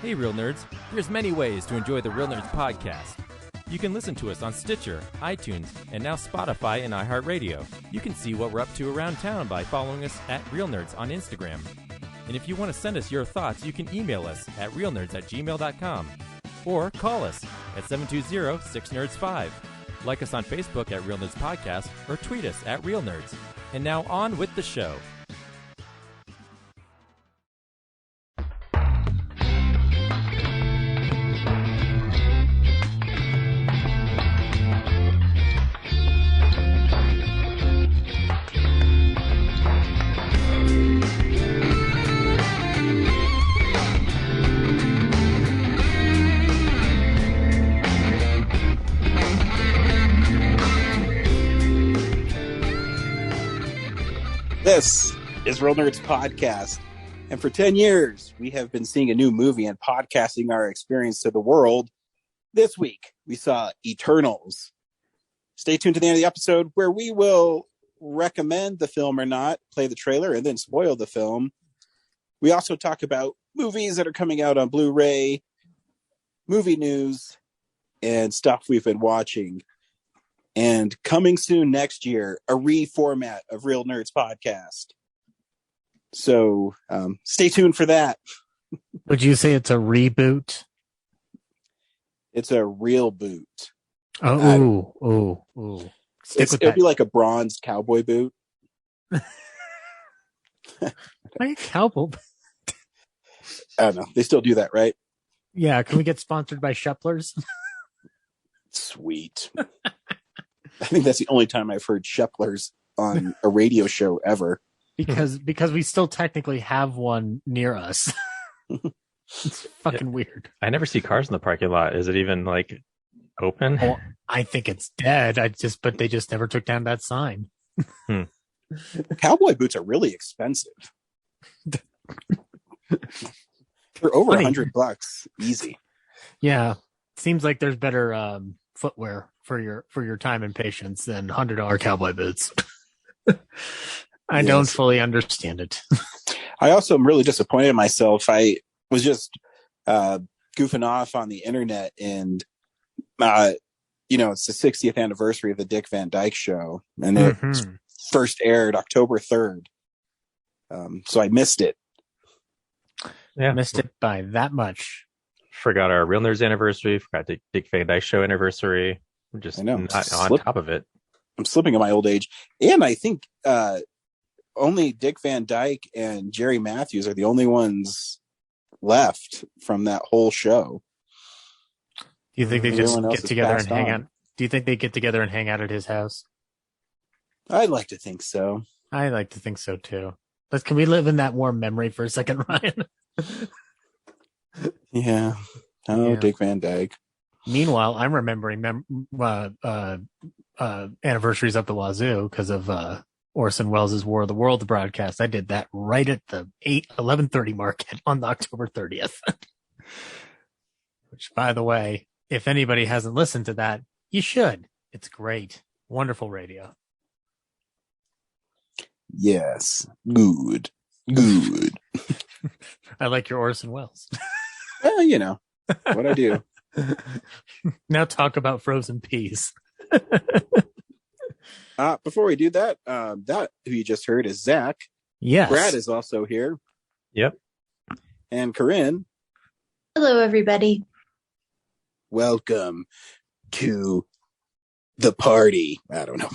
Hey, Real Nerds. There's many ways to enjoy the Real Nerds podcast. You can listen to us on Stitcher, iTunes, and now Spotify and iHeartRadio. You can see what we're up to around town by following us at Real Nerds on Instagram. And if you want to send us your thoughts, you can email us at realnerds@gmail.com or call us at 720-6nerds5. Like us on Facebook at Real Nerds Podcast or tweet us at Real Nerds. And now on with the show. This is Real Nerds Podcast, and for 10 years, we have been seeing a new movie and podcasting our experience to the world. This week, we saw Eternals. Stay tuned to the end of the episode where we will recommend the film or not, play the trailer, and then spoil the film. We also talk about movies that are coming out on Blu-ray, movie news, and stuff we've been watching. And coming soon next year, a reformat of Real Nerds Podcast. So stay tuned for that. Would you say it's a reboot? It's a real boot. Oh, It'll be like a bronzed cowboy boot. Like a cowboy. I don't know. They still do that, right? Yeah. Can we get sponsored by Sheplers? Sweet. I think that's the only time I've heard Sheplers on a radio show ever. Because we still technically have one near us. It's fucking weird. I never see cars in the parking lot. Is it even like open? Well, I think it's dead. But they just never took down that sign. Cowboy boots are really expensive. They're over $100 easy. Yeah. Seems like there's better footwear for your time and patience than $100 cowboy boots. I don't fully understand it. I also am really disappointed in myself. I was just goofing off on the internet, and it's the 60th anniversary of the Dick Van Dyke Show, and it first aired October 3rd. So I missed it. Yeah, missed it by that much. Forgot our Real Nerds anniversary. Forgot the Dick Van Dyke Show anniversary. I'm just not on top of it. I'm slipping in my old age. And I think only Dick Van Dyke and Jerry Matthews are the only ones left from that whole show. Do you think they just get together and hang out? Do you think they get together and hang out at his house? I'd like to think so. I like to think so too. But can we live in that warm memory for a second, Ryan? Yeah. Dick Van Dyke. Meanwhile, I'm remembering anniversaries up the wazoo because of Orson Welles' War of the Worlds broadcast. I did that right at the 11:30 mark on October 30th. Which, by the way, if anybody hasn't listened to that, you should. It's great. Wonderful radio. Yes. Good. I like your Orson Welles. Well, what I do. Now talk about frozen peas. Before we do that, that who you just heard is Zach. Yes. Brad is also here. Yep. And Corinne. Hello, everybody. Welcome to the party. I don't know.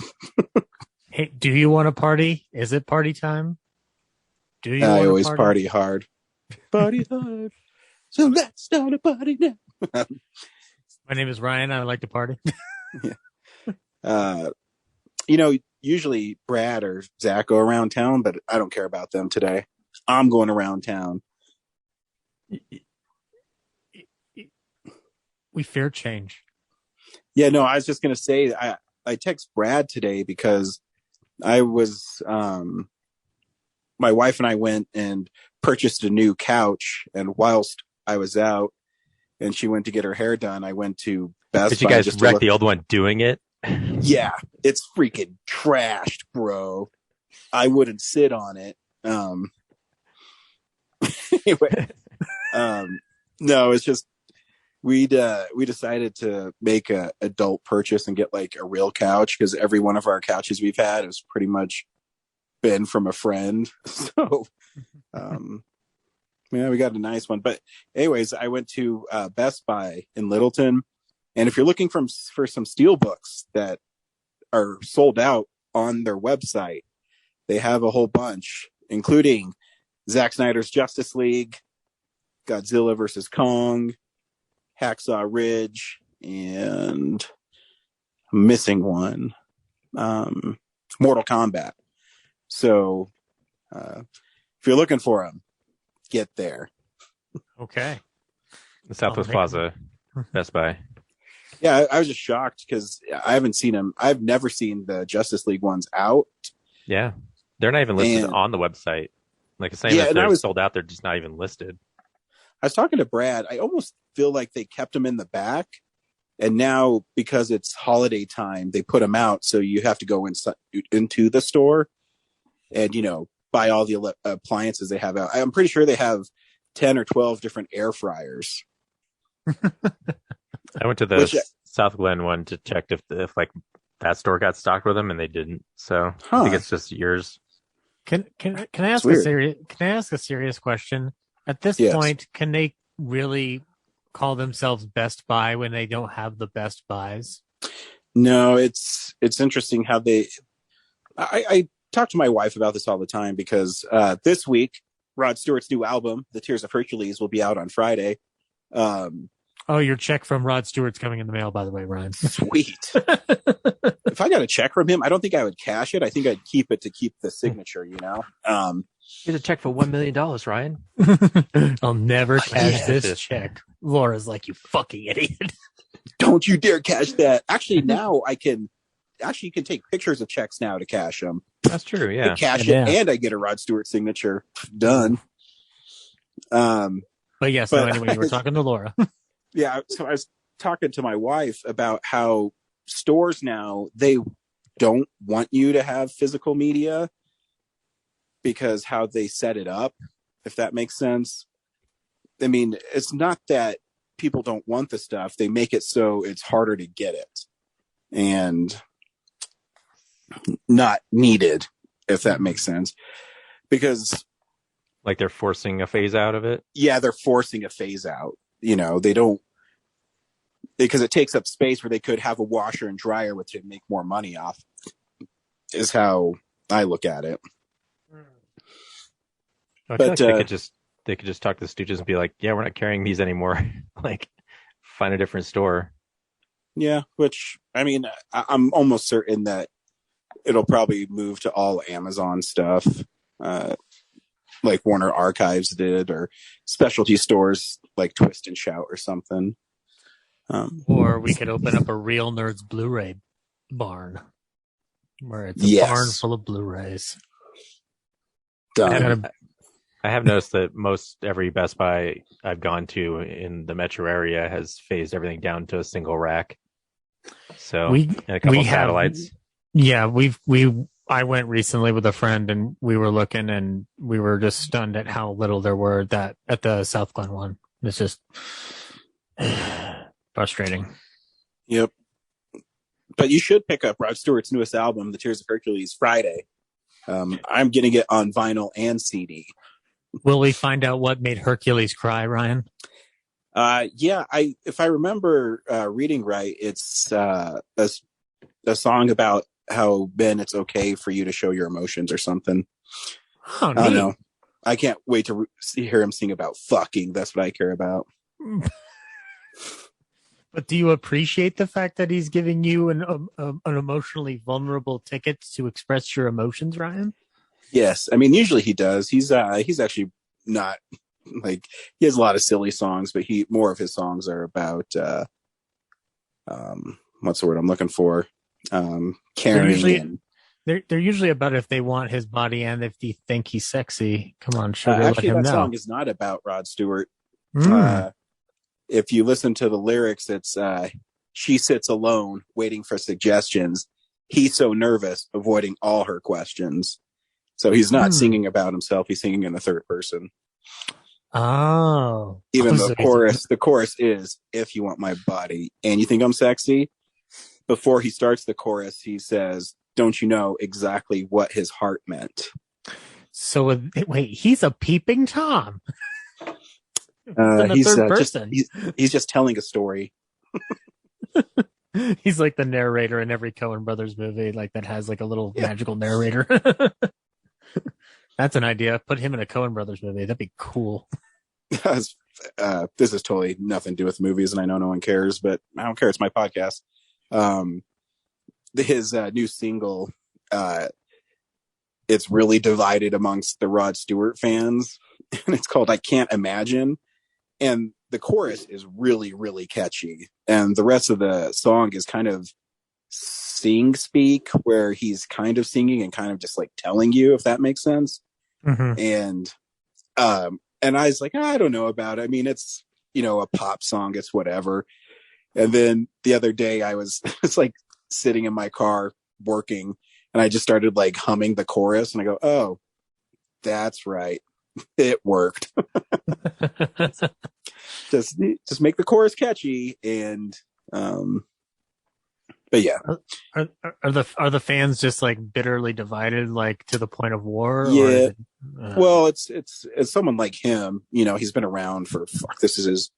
Hey, do you want to party? Is it party time? Do you? I always party hard. Party hard. So let's start a party now. My name is Ryan. I like to party. Yeah. Usually Brad or Zach go around town, but I don't care about them today. I'm going around town. We fear change. Yeah, no, I was just going to say, I text Brad today because I was, my wife and I went and purchased a new couch, and whilst I was out and she went to get her hair done, I went to Best Buy. Did you guys wreck the old one doing it? Yeah, it's freaking trashed, bro. I wouldn't sit on it. Anyway, No, it's just we decided to make a adult purchase and get like a real couch because every one of our couches we've had has pretty much been from a friend. So, yeah, we got a nice one. But anyways, I went to Best Buy in Littleton, and if you're looking for some steel books that are sold out on their website, they have a whole bunch, including Zack Snyder's Justice League, Godzilla vs. Kong, Hacksaw Ridge, and I'm missing one, Mortal Kombat. So if you're looking for them, get there. Okay. The Southwest Plaza, Best Buy. Yeah, I was just shocked because I haven't seen them. I've never seen the Justice League ones out. Yeah. They're not even listed on the website. Like the same as they're sold out, they're just not even listed. I was talking to Brad. I almost feel like they kept them in the back. And now, because it's holiday time, they put them out. So you have to go into the store and, buy all the appliances they have out. I'm pretty sure they have 10 or 12 different air fryers. I went to the South Glen one to check if like that store got stocked with them, and they didn't. So I think it's just yours. Can I ask a serious question? At this point, can they really call themselves Best Buy when they don't have the Best Buys? No, it's interesting how I talk to my wife about this all the time because this week, Rod Stewart's new album, The Tears of Hercules, will be out on Friday. Your check from Rod Stewart's coming in the mail, by the way, Ryan. Sweet. If I got a check from him, I don't think I would cash it. I think I'd keep it to keep the signature, Here's a check for $1 million, Ryan. I'll never cash this check. Laura's like, you fucking idiot. Don't you dare cash that. Actually, now you can take pictures of checks now to cash them. That's true, yeah. I cash it, and I get a Rod Stewart signature. Done. Anyway, we're talking to Laura. Yeah, so I was talking to my wife about how stores now, they don't want you to have physical media because how they set it up, if that makes sense. I mean, it's not that people don't want the stuff. They make it so it's harder to get it and not needed, if that makes sense. Because like they're forcing a phase out of it? Yeah, they're forcing a phase out. They don't, because it takes up space where they could have a washer and dryer which they'd make more money off, is how I look at it. I feel like they could just talk to the Stooges and be like, yeah, we're not carrying these anymore. Like, find a different store. Yeah, which, I mean, I'm almost certain that it'll probably move to all Amazon stuff, like Warner Archives did, or specialty stores like Twist and Shout or something. Or we could open up a Real Nerds Blu-ray barn, where it's a barn full of Blu-rays. Done. I have noticed that most every Best Buy I've gone to in the metro area has phased everything down to a single rack. So and a couple of satellites. I went recently with a friend and we were looking and we were just stunned at how little there were at the South Glen one. It's just frustrating. Yep. But you should pick up Rod Stewart's newest album, The Tears of Hercules, Friday. I'm getting it on vinyl and CD. Will we find out what made Hercules cry, Ryan? If I remember reading right, it's a song about how, Ben, it's okay for you to show your emotions or something. Oh, I don't know. I can't wait to hear him sing about fucking. That's what I care about. But do you appreciate the fact that he's giving you an emotionally vulnerable ticket to express your emotions, Ryan? Yes. I mean, usually he does. He's actually not like, he has a lot of silly songs, but more of his songs are about, what's the word I'm looking for? Caring. They're usually about if they want his body and if they think he's sexy. Come on, sugar, actually, let him that know. song is not about Rod Stewart. If you listen to the lyrics, it's she sits alone waiting for suggestions. He's so nervous, avoiding all her questions. So he's not singing about himself. He's singing in the third person. Oh. Even the chorus is "If you want my body and you think I'm sexy." Before he starts the chorus, he says, "Don't you know exactly what his heart meant?" So wait, he's a peeping Tom. He's third person. He's just telling a story. He's like the narrator in every Coen Brothers movie, like that has like a little magical narrator. That's an idea. Put him in a Coen Brothers movie. That'd be cool. This is totally nothing to do with movies, and I know no one cares, but I don't care. It's my podcast. His new single, it's really divided amongst the Rod Stewart fans, and it's called "I Can't Imagine." And the chorus is really, really catchy. And the rest of the song is kind of sing speak, where he's kind of singing and kind of just like telling you, if that makes sense. Mm-hmm. And I was like, I don't know about it. I mean, it's, a pop song. It's whatever. And then the other day I was like sitting in my car working, and I just started like humming the chorus, and I go, oh, that's right. It worked. just make the chorus catchy, and but yeah. Are the fans just like bitterly divided, like to the point of war? Yeah. Well, it's someone like him. He's been around for this is his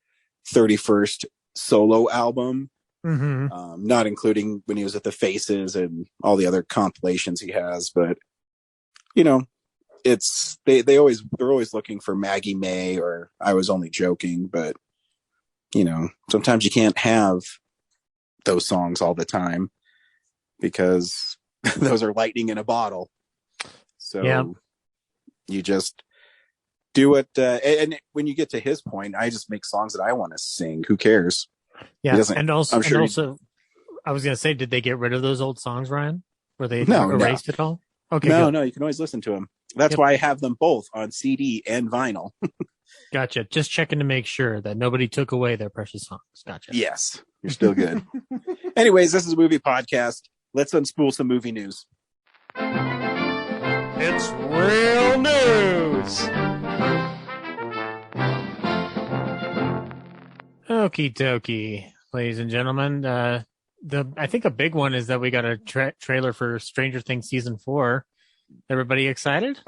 31st solo album. Mm-hmm. Not including when he was at the Faces and all the other compilations he has, but it's they're always looking for Maggie May or I Was Only Joking, but sometimes you can't have those songs all the time because those are lightning in a bottle. So you just do it. And when you get to his point, I just make songs that I want to sing. Who cares? Yeah. And also, I was going to say, did they get rid of those old songs, Ryan? Were they erased at all? Okay. No, you can always listen to them. That's why I have them both on CD and vinyl. Gotcha. Just checking to make sure that nobody took away their precious songs. Gotcha. Yes, you're still good. Anyways, this is a movie podcast. Let's unspool some movie news. It's real news. Okie dokie, ladies and gentlemen. I think a big one is that we got a trailer for Stranger Things season 4. Everybody excited?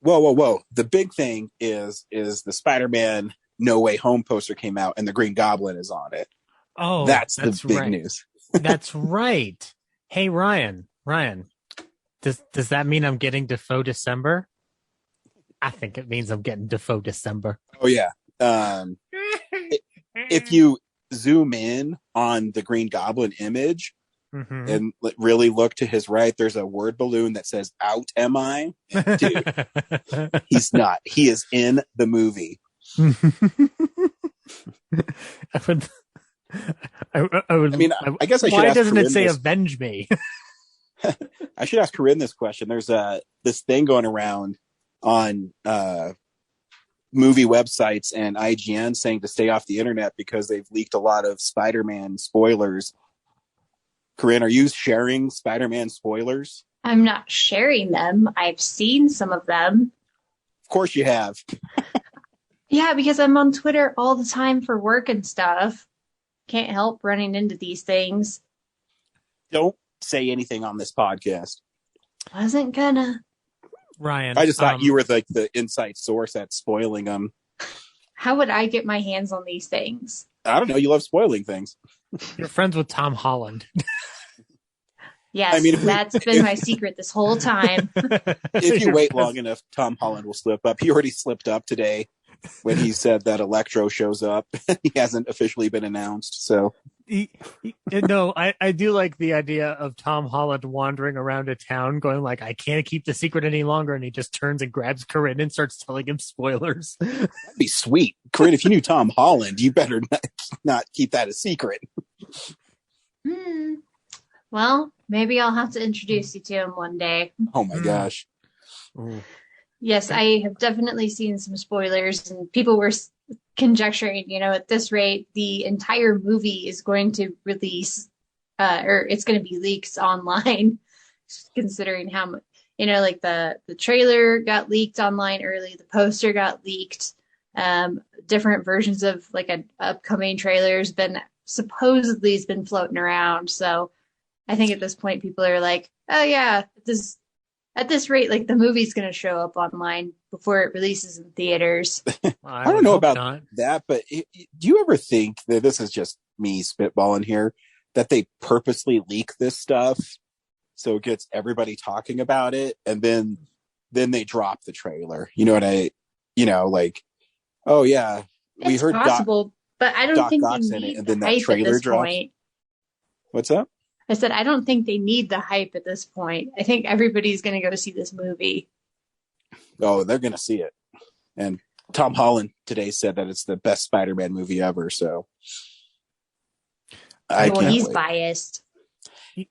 Whoa. The big thing is the Spider-Man No Way Home poster came out and the Green Goblin is on it. Oh, that's the big news. That's right. Hey, Ryan, does that mean I'm getting Defoe December? I think it means I'm getting Defoe December. Oh, yeah. If you zoom in on the Green Goblin image, mm-hmm. and really look to his right, there's a word balloon that says "Out am I?" And dude, he's not. He is in the movie. I guess I should why ask doesn't Corinne it say "Avenge me"? I should ask Corinne this question. There's this thing going around on movie websites and IGN saying to stay off the internet because they've leaked a lot of Spider-Man spoilers. Corinne, are you sharing Spider-Man spoilers? I'm not sharing them. I've seen some of them. Of course you have. Yeah, because I'm on Twitter all the time for work and stuff. Can't help running into these things. Don't say anything on this podcast. Wasn't gonna. Ryan, I just thought you were like the inside source at spoiling them. How would I get my hands on these things? I don't know. You love spoiling things. You're friends with Tom Holland. Yes, that's been my secret this whole time. If you wait long enough, Tom Holland will slip up. He already slipped up today when he said that Electro shows up. He hasn't officially been announced, so... No, I do like the idea of Tom Holland wandering around a town going like, I can't keep the secret any longer, and he just turns and grabs Corinne and starts telling him spoilers. That'd be sweet. Corinne, if you knew Tom Holland, you better not keep that a secret. Well, maybe I'll have to introduce you to him one day. Oh my gosh. Ooh. Yes, I have definitely seen some spoilers, and people were conjecturing, at this rate, the entire movie is going to release, or it's going to be leaked online, considering how much, like the trailer got leaked online early, the poster got leaked. Different versions of like an upcoming trailer has been floating around. So I think at this point people are like, oh yeah, at this rate, like the movie's going to show up online before it releases in theaters. I don't know about that, but do you ever think that this is just me spitballing here, that they purposely leak this stuff so it gets everybody talking about it, and then they drop the trailer? You know what like, oh yeah, we heard possible, but I don't think they need in it, and then that trailer drops. Point. What's up? I said I don't think they need the hype at this point. I think everybody's going to go see this movie. Oh, they're going to see it. And Tom Holland today said that it's the best Spider-Man movie ever. So he's biased.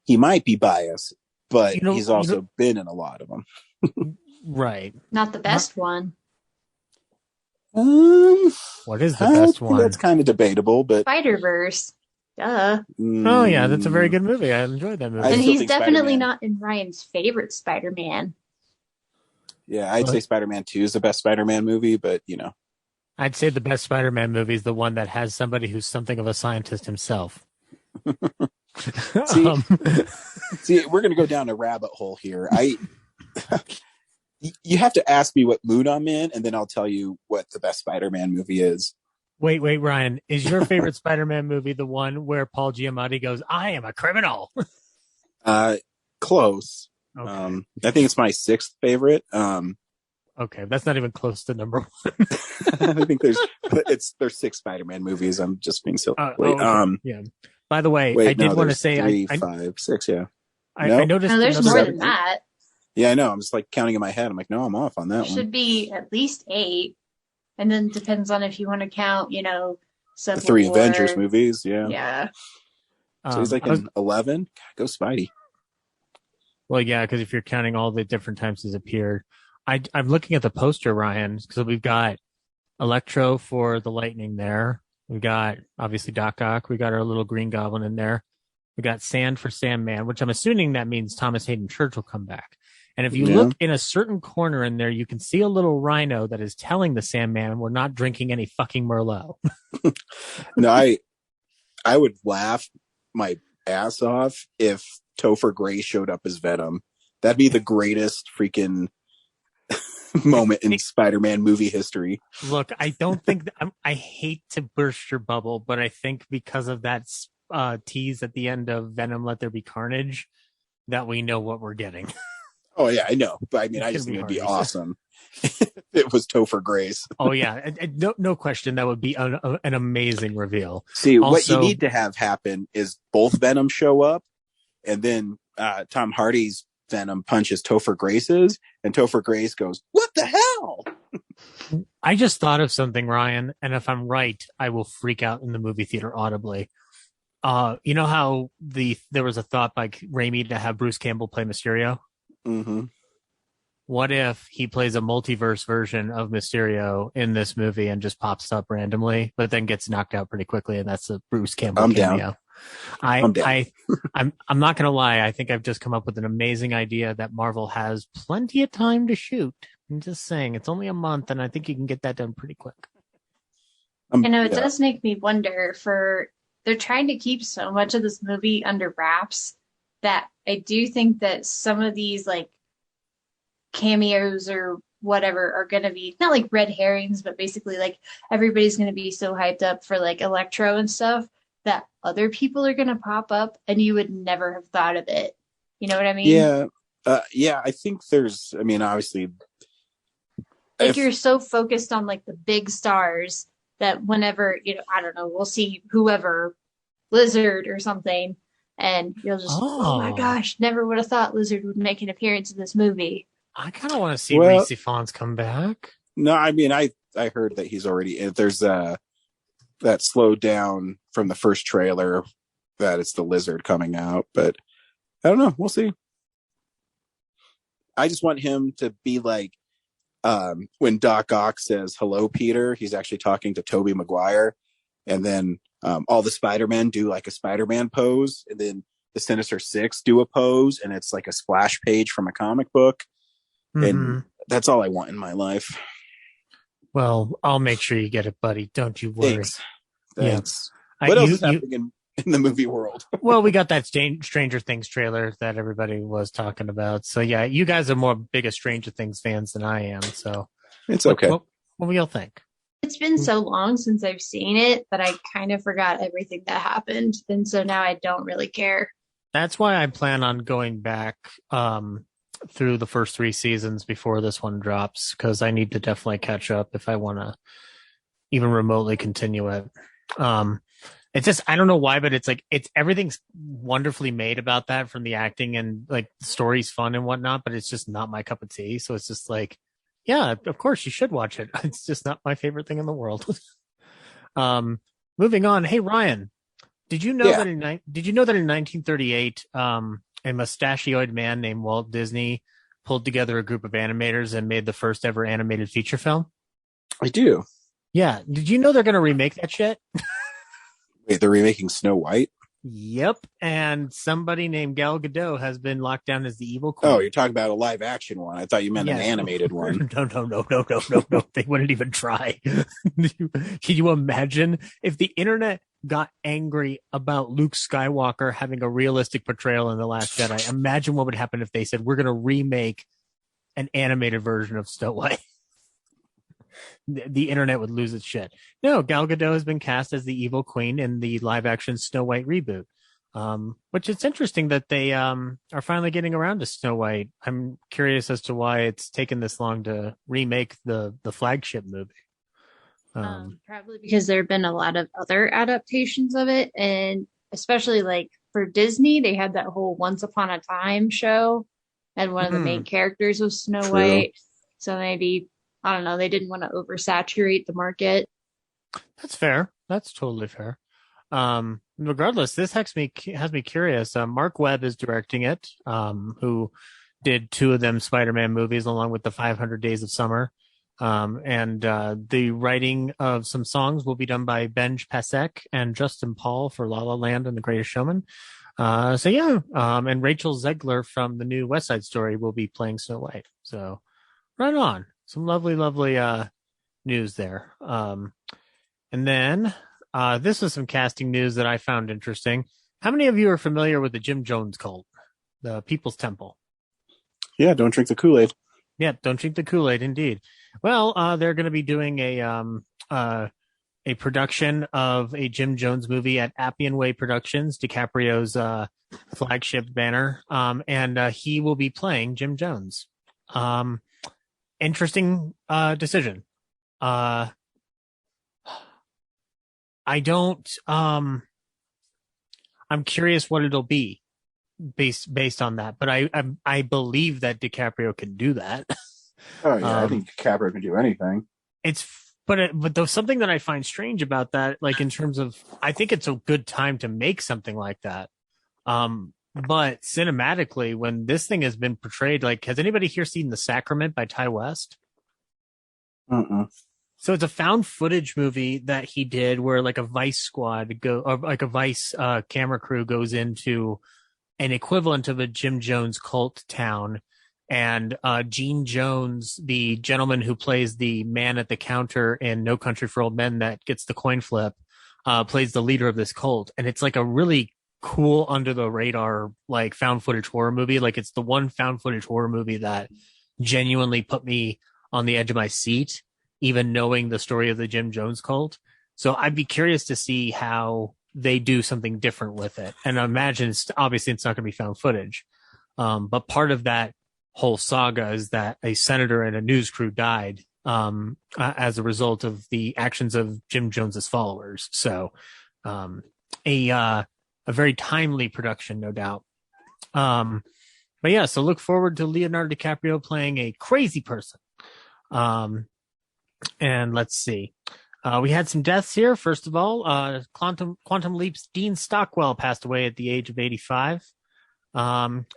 He might be biased, but he's also been in a lot of them. Right. Not the best one. What is the best one? That's kind of debatable, but Spider-Verse. Duh. Oh yeah, that's a very good movie. I enjoyed that movie. And he's definitely not in Ryan's favorite Spider-Man. Yeah, I'd say Spider-Man 2 is the best Spider-Man movie, but I'd say the best Spider-Man movie is the one that has somebody who's something of a scientist himself. See, we're going to go down a rabbit hole here. You have to ask me what mood I'm in, and then I'll tell you what the best Spider-Man movie is. Wait, Ryan. Is your favorite Spider-Man movie the one where Paul Giamatti goes, "I am a criminal"? Close. Okay. I think it's my 6th favorite. Okay, that's not even close to number 1. I think there's 6 Spider-Man movies. I'm just being silly. Yeah. By the way, I did want to say 3, 5, 6. Yeah. I noticed. No, there's more than that. Yeah, I know. I'm just like counting in my head. I'm like, no, I'm off on that one. Should be at least 8. And then depends on if you want to count, the 3 Avengers movies. Yeah. Yeah. So he's like in 11. Go Spidey. Well, yeah, because if you're counting all the different times he's appeared, I'm looking at the poster, Ryan, because we've got Electro for the Lightning there. We've got, obviously, Doc Ock. We got our little Green Goblin in there. We got Sand for Sandman, which I'm assuming that means Thomas Hayden Church will come back. And if you look in a certain corner in there, you can see a little rhino that is telling the Sandman, we're not drinking any fucking Merlot. No, I would laugh my ass off if Topher Grace showed up as Venom. That'd be the greatest freaking moment in Spider-Man movie history. Look, I don't think I hate to burst your bubble, but I think because of that tease at the end of Venom Let There Be Carnage, that we know what we're getting. Oh yeah, I know, but I mean, I just think it'd be awesome if it was Topher Grace. Oh yeah, no question, that would be an amazing reveal. See, what you need to have happen is both Venom show up, and then Tom Hardy's Venom punches Topher Grace's, and Topher Grace goes, "What the hell?" I just thought of something, Ryan, and if I'm right, I will freak out in the movie theater audibly. You know how there was a thought by Raimi to have Bruce Campbell play Mysterio? Mm-hmm. What if he plays a multiverse version of Mysterio in this movie and just pops up randomly, but then gets knocked out pretty quickly, and that's a Bruce Campbell cameo? I'm not gonna lie. I think I've just come up with an amazing idea that Marvel has plenty of time to shoot. I'm just saying, it's only a month, and I think you can get that done pretty quick. It does make me wonder. They're trying to keep so much of this movie under wraps that I do think that some of these like cameos or whatever are going to be not like red herrings, but basically like everybody's going to be so hyped up for like Electro and stuff that other people are going to pop up and you would never have thought of it. You know what I mean? Yeah. I think obviously you're so focused on like the big stars that whenever, I don't know, we'll see whoever, Lizard or something, and you'll just, oh my gosh, never would have thought Lizard would make an appearance in this movie. I kind of want to see Reese Fonz come back. No, I mean, I heard that he's already, there's that slowed down from the first trailer that it's the Lizard coming out, but I don't know. We'll see. I just want him to be like, when Doc Ock says, "Hello, Peter," he's actually talking to Tobey Maguire, and then all the Spider-Men do like a Spider-Man pose, and then the Sinister Six do a pose, and it's like a splash page from a comic book. Mm-hmm. And that's all I want in my life. Well, I'll make sure you get it, buddy. Don't you worry. Thanks. Yeah. What else is happening in the movie world? Well, we got that Stranger Things trailer that everybody was talking about. So yeah, you guys are more bigger Stranger Things fans than I am. So it's okay. What do y'all think? It's been so long since I've seen it that I kind of forgot everything that happened. And so now I don't really care. That's why I plan on going back through the first 3 seasons before this one drops, because I need to definitely catch up if I want to even remotely continue it. It's just, I don't know why, but it's like, everything's wonderfully made about that, from the acting and like the story's fun and whatnot, but it's just not my cup of tea. So it's just like, yeah, of course you should watch it. It's just not my favorite thing in the world. Moving on. Hey, Ryan, did you know that in 1938, a mustachioed man named Walt Disney pulled together a group of animators and made the first ever animated feature film? I do. Yeah. Did you know they're going to remake that shit? Wait, they're remaking Snow White? Yep. And somebody named Gal Gadot has been locked down as the evil queen. Oh, you're talking about a live action one. I thought you meant an animated one. No. They wouldn't even try. Can you imagine if the internet got angry about Luke Skywalker having a realistic portrayal in The Last Jedi? Imagine what would happen if they said, we're going to remake an animated version of Snow White. The internet would lose its shit. No, Gal Gadot has been cast as the evil queen in the live action Snow White reboot. Which it's interesting that they are finally getting around to Snow White. I'm curious as to why it's taken this long to remake the flagship movie. Probably because there have been a lot of other adaptations of it, and especially like for Disney, they had that whole Once Upon a Time show, and one of the main characters was Snow White. So maybe, I don't know, they didn't want to oversaturate the market. That's fair. That's totally fair. Regardless, this has me curious. Mark Webb is directing it, who did 2 of them Spider-Man movies along with the 500 Days of Summer. And the writing of some songs will be done by Benj Pasek and Justin Paul for La La Land and The Greatest Showman. And Rachel Zegler from the new West Side Story will be playing Snow White. So right on. Some lovely news there. And then this was some casting news that I found interesting. How many of you are familiar with the Jim Jones cult, the People's Temple? Yeah, don't drink the Kool-Aid. Yeah, don't drink the Kool-Aid, indeed. Well, they're going to be doing a production of a Jim Jones movie at Appian Way Productions, DiCaprio's flagship banner, and he will be playing Jim Jones. Interesting decision. I'm curious what it'll be based on that, but I believe that DiCaprio can do that. Oh yeah, I think DiCaprio can do anything. But there's something that I find strange about that, like in terms of, I think it's a good time to make something like that. But cinematically, when this thing has been portrayed, like, has anybody here seen The Sacrament by Ty West? So it's a found footage movie that he did where like a Vice squad or like a Vice camera crew goes into an equivalent of a Jim Jones cult town. And Gene Jones, the gentleman who plays the man at the counter in No Country for Old Men that gets the coin flip, plays the leader of this cult. And it's like a really cool under the radar, like found footage horror movie. Like it's the one found footage horror movie that genuinely put me on the edge of my seat, even knowing the story of the Jim Jones cult. So I'd be curious to see how they do something different with it. And I imagine obviously it's not going to be found footage. But part of that whole saga is that a senator and a news crew died as a result of the actions of Jim Jones's followers. So a very timely production, no doubt. But yeah, so look forward to Leonardo DiCaprio playing a crazy person. And let's see. We had some deaths here. First of all, Quantum Leap's Dean Stockwell passed away at the age of 85.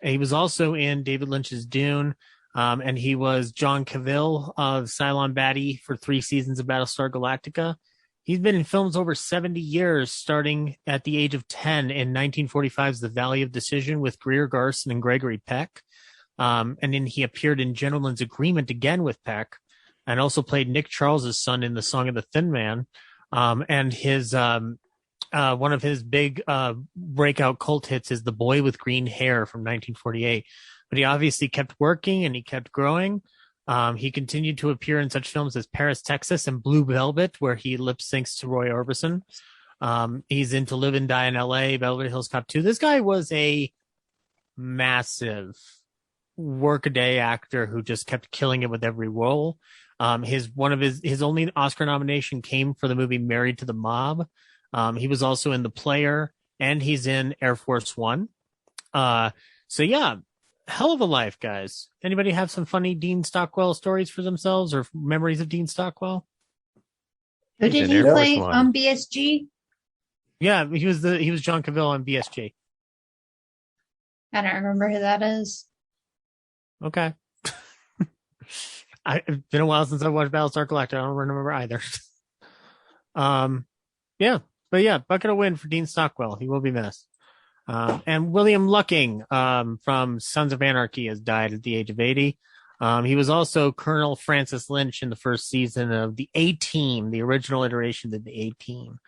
He was also in David Lynch's Dune, and he was John Cavill of Cylon Batty for 3 seasons of Battlestar Galactica. He's been in films over 70 years, starting at the age of 10 in 1945's The Valley of Decision with Greer Garson and Gregory Peck. And then he appeared in Gentleman's Agreement again with Peck. and also played Nick Charles' son in The Song of the Thin Man. And his one of his big breakout cult hits is The Boy with Green Hair from 1948. But he obviously kept working and he kept growing. He continued to appear in such films as Paris, Texas, and Blue Velvet, where he lip syncs to Roy Orbison. He's in To Live and Die in L.A., Beverly Hills Cop 2. This guy was a massive workaday actor who just kept killing it with every role. His only Oscar nomination came for the movie Married to the Mob. He was also in The Player, and he's in Air Force One. So yeah, hell of a life, guys. Anybody have some funny Dean Stockwell stories for themselves or memories of Dean Stockwell? Who did he play on BSG? Yeah, he was John Cavill on BSG. I don't remember who that is. Okay. It's been a while since I watched Battlestar Galactica. I don't remember either. Yeah, but yeah, bucket of win for Dean Stockwell. He will be missed. And William Lucking from Sons of Anarchy has died at the age of 80. He was also Colonel Francis Lynch in the first season of the A-Team, the original iteration of the A-Team.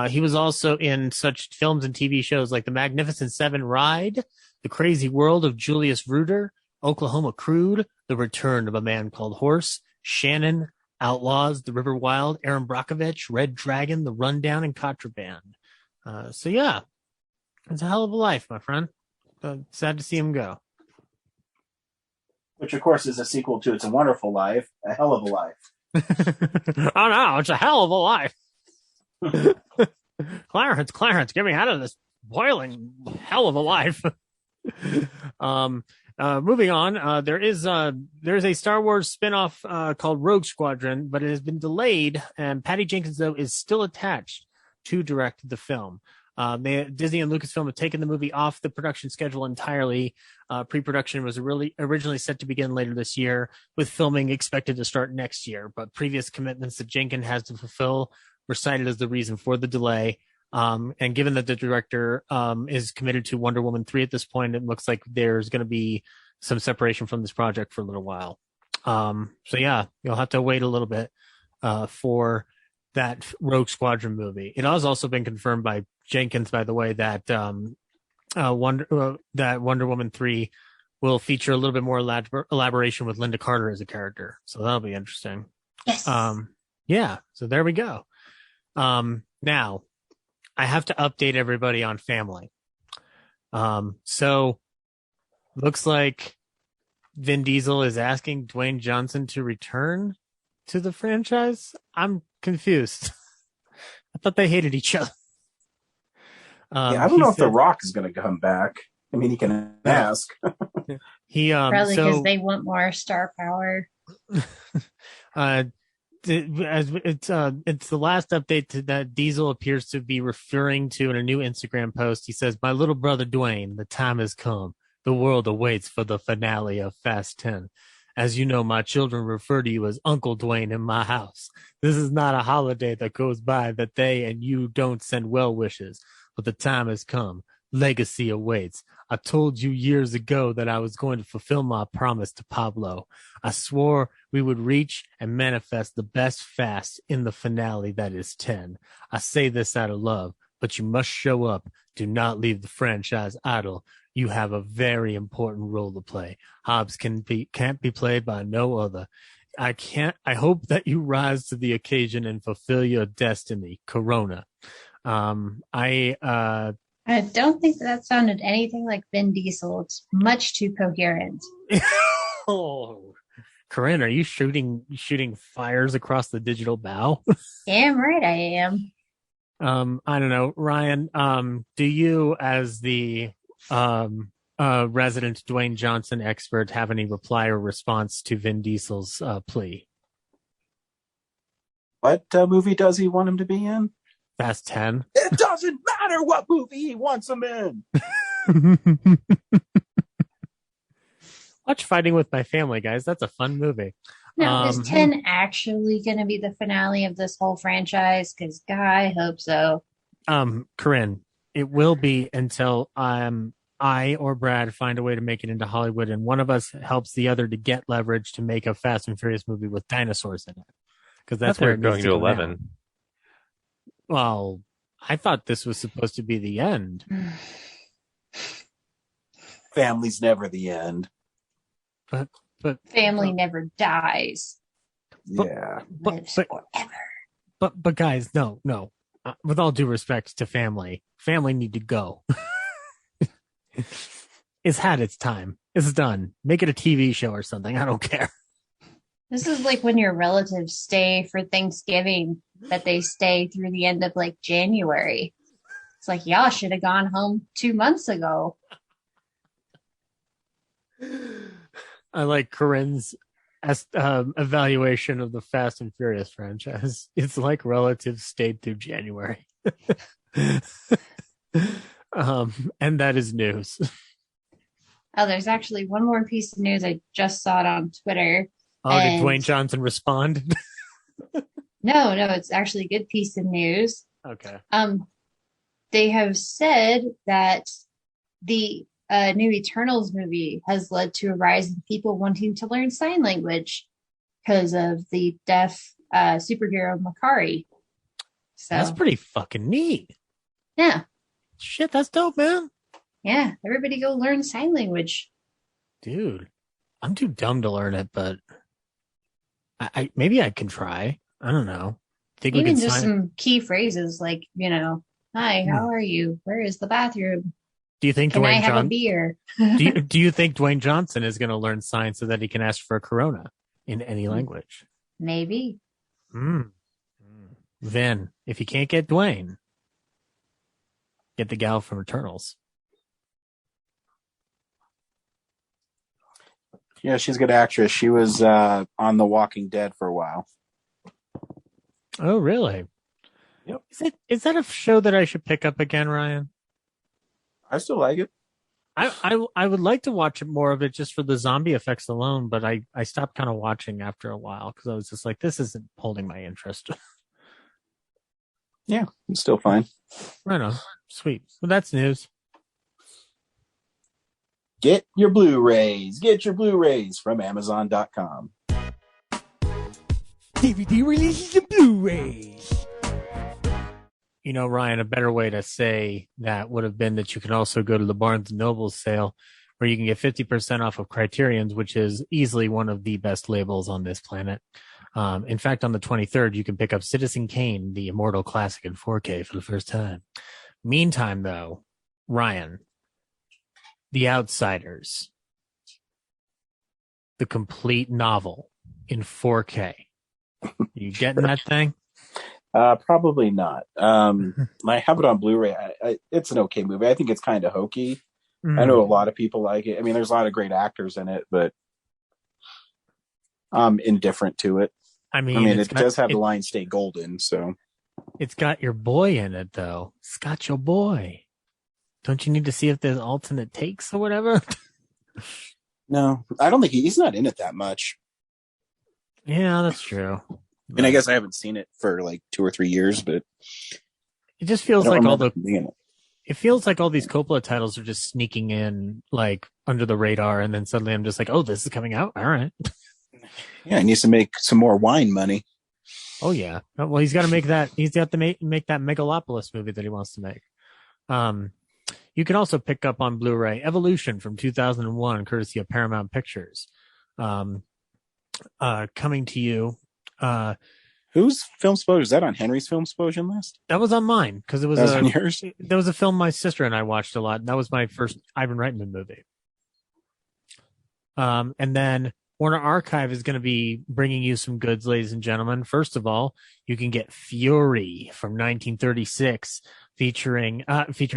He was also in such films and TV shows like The Magnificent Seven Ride, The Crazy World of Julius Reuter, Oklahoma Crude, The Return of a Man Called Horse, Shannon, Outlaws, The River Wild, Aaron Brockovich, Red Dragon, The Rundown, and Contraband. So yeah, it's a hell of a life, my friend. Sad to see him go. Which, of course, is a sequel to It's a Wonderful Life, a hell of a life. Oh no, it's a hell of a life. Clarence, get me out of this boiling hell of a life. Moving on, there's a Star Wars spinoff called Rogue Squadron, but it has been delayed, and Patty Jenkins, though, is still attached to direct the film. Disney and Lucasfilm have taken the movie off the production schedule entirely. Pre-production was originally set to begin later this year, with filming expected to start next year, but previous commitments that Jenkins has to fulfill were cited as the reason for the delay. And given that the director is committed to Wonder Woman 3 at this point, it looks like there's going to be some separation from this project for a little while. So yeah, you'll have to wait a little bit for that Rogue Squadron movie. It has also been confirmed by Jenkins, by the way, that Wonder Woman 3 will feature a little bit more elaboration with Linda Carter as a character. So that'll be interesting. Yes. Yeah. So there we go. Now, I have to update everybody on family. So looks like Vin Diesel is asking Dwayne Johnson to return to the franchise. I'm confused. I thought they hated each other. I don't know if The Rock is going to come back. I mean, he can ask. He probably because they want more star power. It's the last update that Diesel appears to be referring to in a new Instagram post. He says, "My little brother Dwayne, the time has come. The world awaits for the finale of Fast 10. As you know, my children refer to you as Uncle Dwayne in my house. This is not a holiday that goes by that they and you don't send well wishes, but the time has come. Legacy awaits. I told you years ago that I was going to fulfill my promise to Pablo. I swore we would reach and manifest the best fast in the finale that is 10. I say this out of love, but you must show up. Do not leave the franchise idle. You have a very important role to play. Hobbs can't be played by no other. I hope that you rise to the occasion and fulfill your destiny. Corona." I don't think that sounded anything like Vin Diesel. It's much too coherent. Oh, Corinne, are you shooting fires across the digital bow? Damn right I am. I don't know, Ryan. Do you, as the resident Dwayne Johnson expert, have any reply or response to Vin Diesel's plea? What movie does he want him to be in? Fast 10. It doesn't matter what movie he wants him in. Watch Fighting with My Family, guys. That's a fun movie. Now, is 10 actually going to be the finale of this whole franchise? Because, God, I hope so. Corinne, it will be until I or Brad find a way to make it into Hollywood, and one of us helps the other to get leverage to make a Fast and Furious movie with dinosaurs in it, because that's where it going needs to go 11. now. Well, I thought this was supposed to be the end. Family's never the end. But family never dies. Yeah. Lives forever. But guys, no. With all due respect to family need to go. It's had its time. It's done. Make it a TV show or something. I don't care. This is like when your relatives stay for Thanksgiving, but they stay through the end of like January. It's like, y'all should have gone home 2 months ago. I like Corinne's evaluation of the Fast and Furious franchise. It's like relatives stayed through January. And that is news. Oh, there's actually one more piece of news. I just saw it on Twitter. Oh, did Dwayne Johnson respond? No, it's actually a good piece of news. Okay. They have said that the new Eternals movie has led to a rise in people wanting to learn sign language because of the deaf superhero Makari. So that's pretty fucking neat. Yeah. Shit, that's dope, man. Yeah, everybody go learn sign language. Dude, I'm too dumb to learn it, but I maybe I can try. I don't know. Think even we can just some key phrases like, hi, how are you? Where is the bathroom? Do you think Can I have a beer? do you think Dwayne Johnson is going to learn sign so that he can ask for a Corona in any language? Maybe. Then, if you can't get Dwayne, get the gal from Eternals. Yeah, she's a good actress. She was on The Walking Dead for a while. Oh, really? Yep. Is that a show that I should pick up again, Ryan? I still like it. I would like to watch more of it just for the zombie effects alone, but I stopped kind of watching after a while because I was just like, this isn't holding my interest. Yeah, it's still fine. Right on. Sweet. Well, that's news. Get your Blu-rays. Get your Blu-rays from Amazon.com. DVD releases and Blu-rays. Ryan, a better way to say that would have been that you can also go to the Barnes & Noble sale where you can get 50% off of Criterion's, which is easily one of the best labels on this planet. In fact, on the 23rd, you can pick up Citizen Kane, the immortal classic in 4K for the first time. Meantime, though, Ryan, The Outsiders, the complete novel in 4K. You getting that thing? Probably not. I have it on Blu-ray. It's an okay movie. I think it's kind of hokey. I know a lot of people like it. I mean, there's a lot of great actors in it, but I'm indifferent to it. I mean, it does have the line "Stay Golden," so it's got your boy in it, though. It's got your boy. Don't you need to see if there's alternate takes or whatever? No, I don't think he's not in it that much. Yeah, that's true. I mean, I guess I haven't seen it for like 2 or 3 years, but it just feels like it feels like all these Coppola titles are just sneaking in like under the radar, and then suddenly I'm just like, oh, this is coming out. All right. Yeah, he needs to make some more wine money. Oh yeah. Well, he's got to make that. He's got to make that Megalopolis movie that he wants to make. You can also pick up on Blu-ray Evolution from 2001, courtesy of Paramount Pictures. Coming to you. Whose film exposure is that on? Henry's film exposure list? That was on mine because it was on yours. There was a film my sister and I watched a lot. And that was my first Ivan Reitman movie. And then Warner Archive is going to be bringing you some goods, ladies and gentlemen. First of all, you can get Fury from 1936, featuring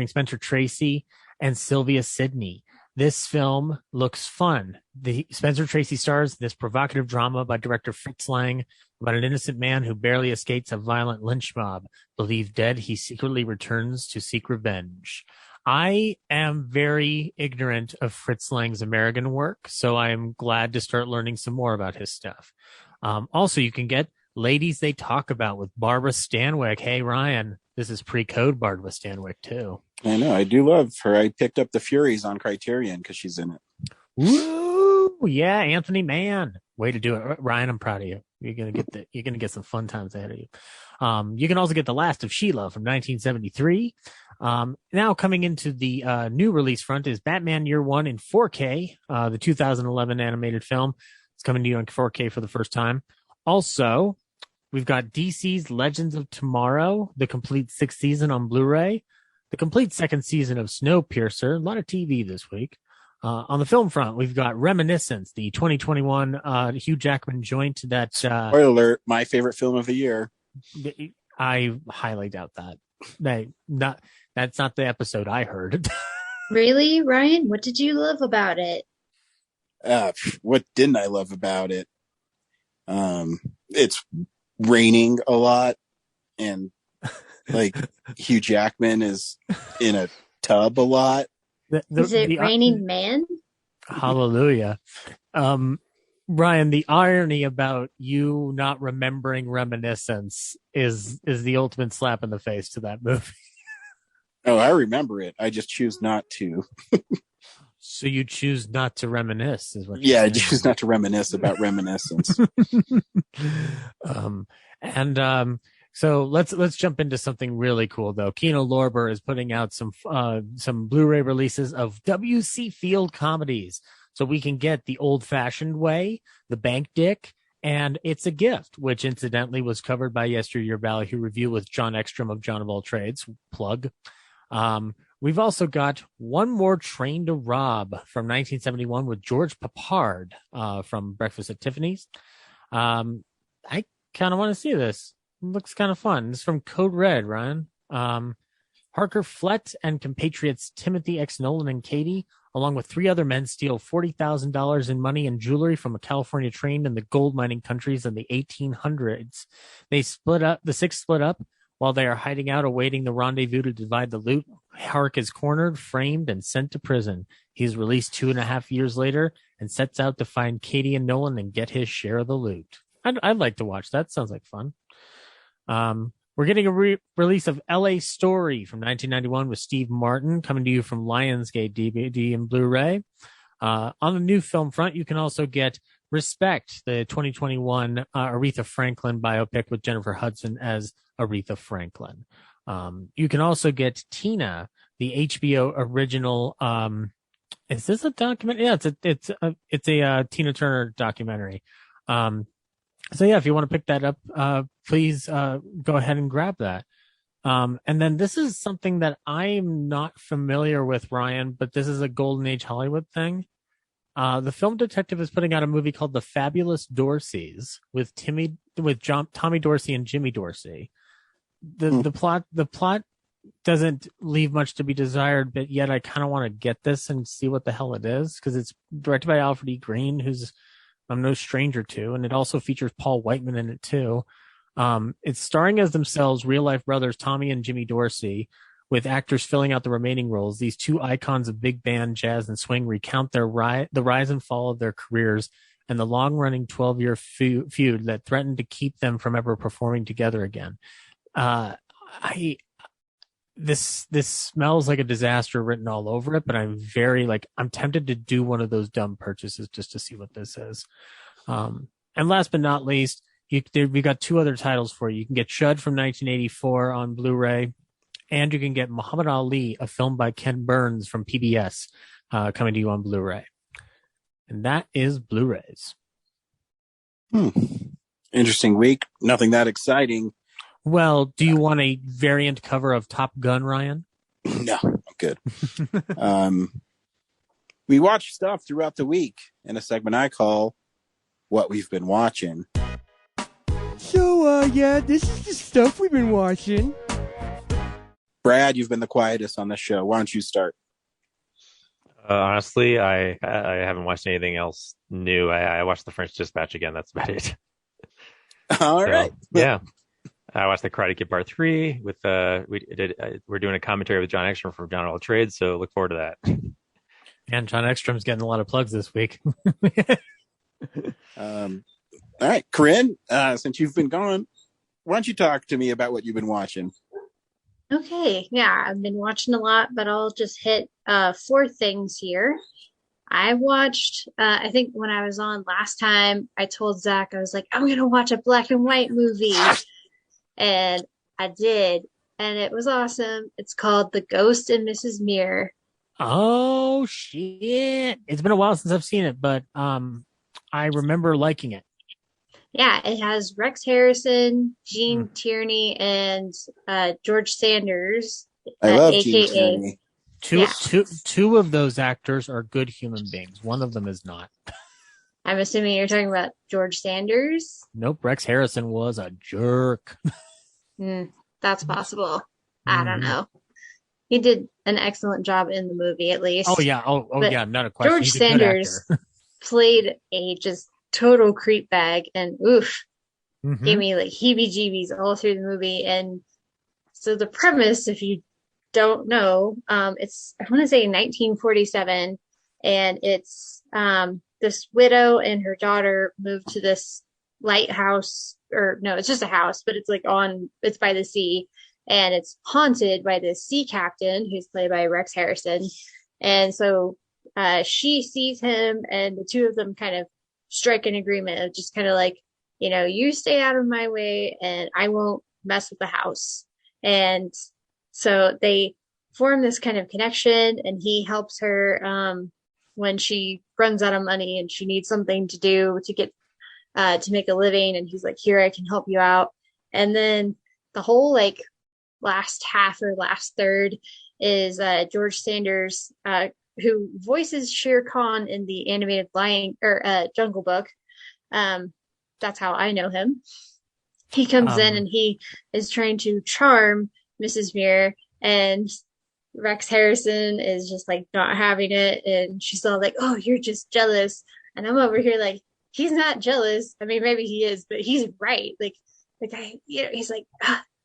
Spencer Tracy and Sylvia Sidney. This film looks fun. The Spencer Tracy stars this provocative drama by director Fritz Lang about an innocent man who barely escapes a violent lynch mob. Believed dead, he secretly returns to seek revenge. I am very ignorant of Fritz Lang's American work, so I am glad to start learning some more about his stuff. Also, you can get Ladies They Talk About with Barbara Stanwyck. Hey, Ryan, this is pre-code Barbara Stanwyck, too. I know. I do love her. I picked up The Furies on Criterion because she's in it. Woo! Yeah, Anthony Mann. Way to do it, Ryan. I'm proud of you. You're gonna get some fun times ahead of you. You can also get The Last of Sheila from 1973. Now coming into the new release front is Batman Year One in 4K, the 2011 animated film. It's coming to you in 4K for the first time. Also, we've got DC's Legends of Tomorrow, the complete 6th season on Blu-ray, the complete 2nd season of Snowpiercer. A lot of TV this week. On the film front, we've got Reminiscence, the 2021 Hugh Jackman joint. That spoiler alert, my favorite film of the year. I highly doubt that. That's not the episode I heard. Really, Ryan? What did you love about it? What didn't I love about it? It's raining a lot, and like Hugh Jackman is in a tub a lot. Is it Raining Man? Hallelujah. Ryan, the irony about you not remembering Reminiscence is the ultimate slap in the face to that movie. Oh, I remember it. I just choose not to. So you choose not to reminisce, is what? Yeah, I choose not to reminisce about Reminiscence. So let's jump into something really cool though. Kino Lorber is putting out some Blu-ray releases of W.C. Field comedies, so we can get The Old-Fashioned Way, The Bank Dick, and It's a Gift, which incidentally was covered by Yesteryear Ballyhoo Review with John Ekstrom of John of All Trades. Plug. We've also got One More Train to Rob from 1971 with George Papard from Breakfast at Tiffany's. I kind of want to see this. It looks kind of fun. This is from Code Red, Ryan. Harker Flett and compatriots Timothy X. Nolan and Katie, along with 3 other men, steal $40,000 in money and jewelry from a California train in the gold mining countries in the 1800s. They split up. The 6 split up. While they are hiding out, awaiting the rendezvous to divide the loot, Hark is cornered, framed, and sent to prison. He is released 2.5 years later and sets out to find Katie and Nolan and get his share of the loot. I'd like to watch that. Sounds like fun. We're getting a release of L.A. Story from 1991 with Steve Martin, coming to you from Lionsgate DVD and Blu-ray. On the new film front, you can also get Respect, the 2021 Aretha Franklin biopic with Jennifer Hudson as Aretha Franklin. You can also get Tina, the HBO original. Is this a documentary? Yeah, it's a Tina Turner documentary. So yeah, if you want to pick that up, please go ahead and grab that. And then this is something that I'm not familiar with, Ryan, but this is a Golden Age Hollywood thing. The Film Detective is putting out a movie called The Fabulous Dorseys with Tommy Dorsey and Jimmy Dorsey. The plot doesn't leave much to be desired, but yet I kind of want to get this and see what the hell it is, because it's directed by Alfred E. Green, who's I'm no stranger to, and it also features Paul Whiteman in it too. It's starring as themselves real life brothers Tommy and Jimmy Dorsey, with actors filling out the remaining roles. These 2 icons of big band, jazz, and swing recount the rise and fall of their careers and the long-running 12-year feud that threatened to keep them from ever performing together again. This smells like a disaster written all over it, but I'm tempted to do one of those dumb purchases just to see what this is. And last but not least, we got 2 other titles for you. You can get Chud from 1984 on Blu-ray, and you can get Muhammad Ali, a film by Ken Burns from PBS, coming to you on Blu-ray. And that is Blu-rays. Interesting week. Nothing that exciting. Well, do you want a variant cover of Top Gun, Ryan? No, I'm good. We watch stuff throughout the week in a segment I call What We've Been Watching. So, this is the stuff we've been watching. Brad, you've been the quietest on this show. Why don't you start? Honestly, I haven't watched anything else new. I watched The French Dispatch again. That's about it. All right. Yeah. I watched The Karate Kid Part 3 with we're doing a commentary with John Ekstrom from John of All Trades, so look forward to that. And John Ekstrom's getting a lot of plugs this week. All right, Corinne, since you've been gone, why don't you talk to me about what you've been watching? Okay, yeah, I've been watching a lot, but I'll just hit four things here. I watched, I think when I was on last time, I told Zach, I was like, I'm gonna watch a black and white movie. And I did, and it was awesome. It's called The Ghost and Mrs. Muir. Oh shit! It's been a while since I've seen it, but I remember liking it. Yeah, it has Rex Harrison, Gene Tierney, and George Sanders, I love AKA Gene Tierney. Two of those actors are good human beings. One of them is not. I'm assuming you're talking about George Sanders. Nope, Rex Harrison was a jerk. That's possible. I don't know. He did an excellent job in the movie, at least. Oh yeah, yeah, not a question. George Sanders played a just total creep bag, and gave me like heebie-jeebies all through the movie. And so the premise, if you don't know, it's, I want to say 1947, and it's this widow and her daughter moved to this lighthouse, or no, it's just a house, but it's like it's by the sea, and it's haunted by this sea captain who's played by Rex Harrison. And so she sees him, and the two of them kind of strike an agreement of just kind of like, you stay out of my way and I won't mess with the house. And so they form this kind of connection, and he helps her when she runs out of money and she needs something to do to get to make a living. And he's like, here, I can help you out. And then the whole like last half or last third is George Sanders, who voices Shere Khan in the animated Jungle Book. That's how I know him. He comes in and he is trying to charm Mrs. Muir, and Rex Harrison is just like not having it, and she's all like, oh, you're just jealous. And I'm over here like, he's not jealous. I mean, maybe he is, but he's right. Like the guy, he's like,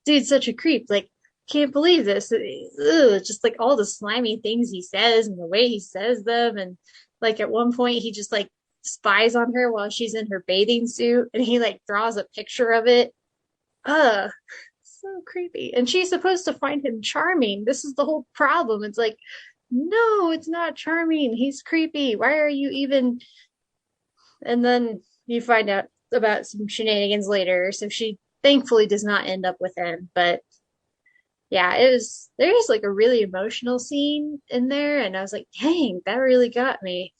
dude's such a creep. Like, can't believe this. Just like all the slimy things he says and the way he says them. And like at one point he just like spies on her while she's in her bathing suit, and he like draws a picture of it. So creepy. And she's supposed to find him charming. This is the whole problem. It's like, no, it's not charming. He's creepy. Why are you even? And then you find out about some shenanigans later. So she thankfully does not end up with him. But yeah, there's like a really emotional scene in there. And I was like, dang, that really got me.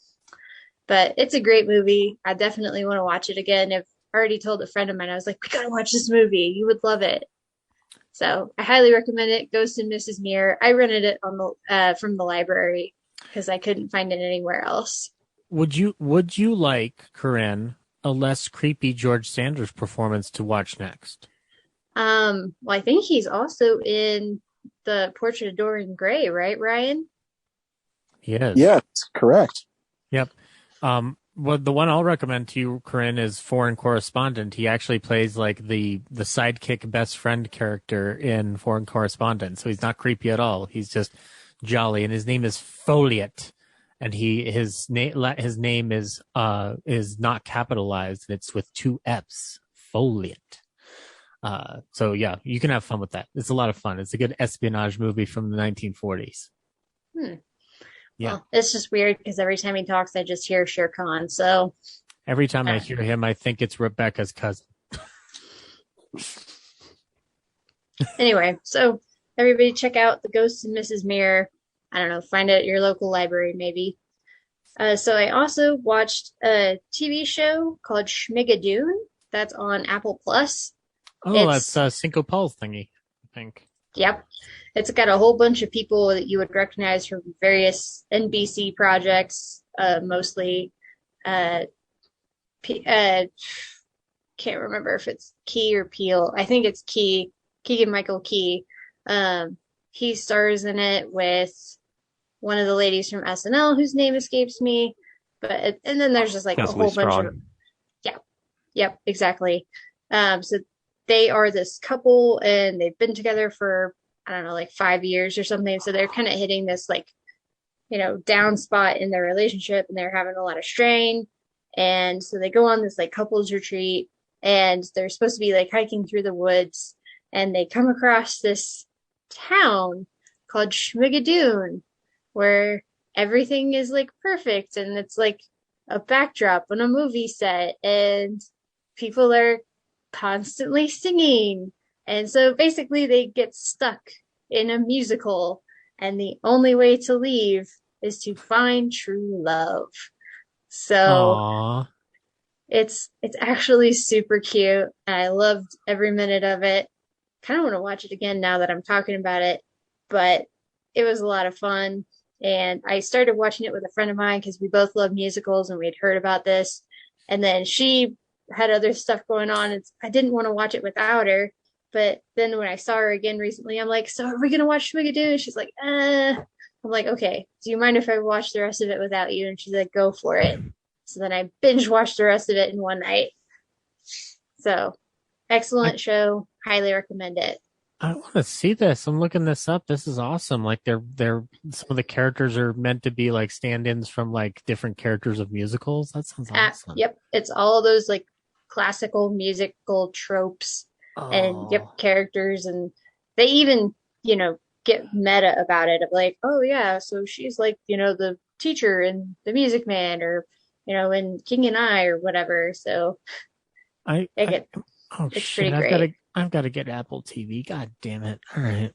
But it's a great movie. I definitely want to watch it again. I've already told a friend of mine, I was like, we gotta watch this movie. You would love it. So I highly recommend it. Ghost and Mrs. Muir. I rented it on the from the library because I couldn't find it anywhere else. Would you like, Corinne, a less creepy George Sanders performance to watch next? Well, I think he's also in the Portrait of Dorian Gray, right, Ryan? Yes. Yes, correct. Yep. Well, the one I'll recommend to you, Corinne, is Foreign Correspondent. He actually plays like the sidekick best friend character in Foreign Correspondent. So he's not creepy at all. He's just jolly, and his name is Folliot. And his name is not capitalized, and it's with two F's. Folliot. So yeah, you can have fun with that. It's a lot of fun. It's a good espionage movie from the 1940s. Yeah, well, it's just weird because every time he talks, I just hear Shere Khan. So every time I hear him, I think it's Rebecca's cousin. Anyway, so everybody check out The Ghost and Mrs. Muir. I don't know, find it at your local library, maybe. So I also watched a TV show called Schmigadoon. That's on Apple Plus. Oh, that's Cinco Paul's thingy, I think. Yep. It's got a whole bunch of people that you would recognize from various NBC projects, mostly. Can't remember if it's Key or Peele. I think it's Key. Keegan-Michael Key. He stars in it with one of the ladies from SNL whose name escapes me. And then there's just like a whole bunch of. Yep, exactly. So they are this couple, and they've been together for, I don't know, like 5 years or something. So they're kind of hitting this like, down spot in their relationship, and they're having a lot of strain. And so they go on this like couples retreat, and they're supposed to be like hiking through the woods, and they come across this town called Schmigadoon, where everything is like perfect and it's like a backdrop on a movie set and people are constantly singing. And so basically they get stuck in a musical and the only way to leave is to find true love. So Aww. It's actually super cute. I loved every minute of it. Kind of want to watch it again now that I'm talking about it, but it was a lot of fun. And I started watching it with a friend of mine because we both love musicals and we'd heard about this. And then she had other stuff going on. And I didn't want to watch it without her. But then when I saw her again recently, I'm like, so are we going to watch Schmigadoon? She's like, I'm like, okay, do you mind if I watch the rest of it without you? And she's like, go for it. So then I binge watched the rest of it in one night. So excellent show. Highly recommend it. I want to see this. I'm looking this up. This is awesome. Like they're some of the characters are meant to be like stand-ins from like different characters of musicals. That sounds awesome. Yep. It's all of those like classical musical tropes and characters, and they even, get meta about it of like, oh yeah, so she's like, the teacher in The Music Man or, in King and I or whatever. So it's pretty great. I've got to get Apple TV. God damn it. All right.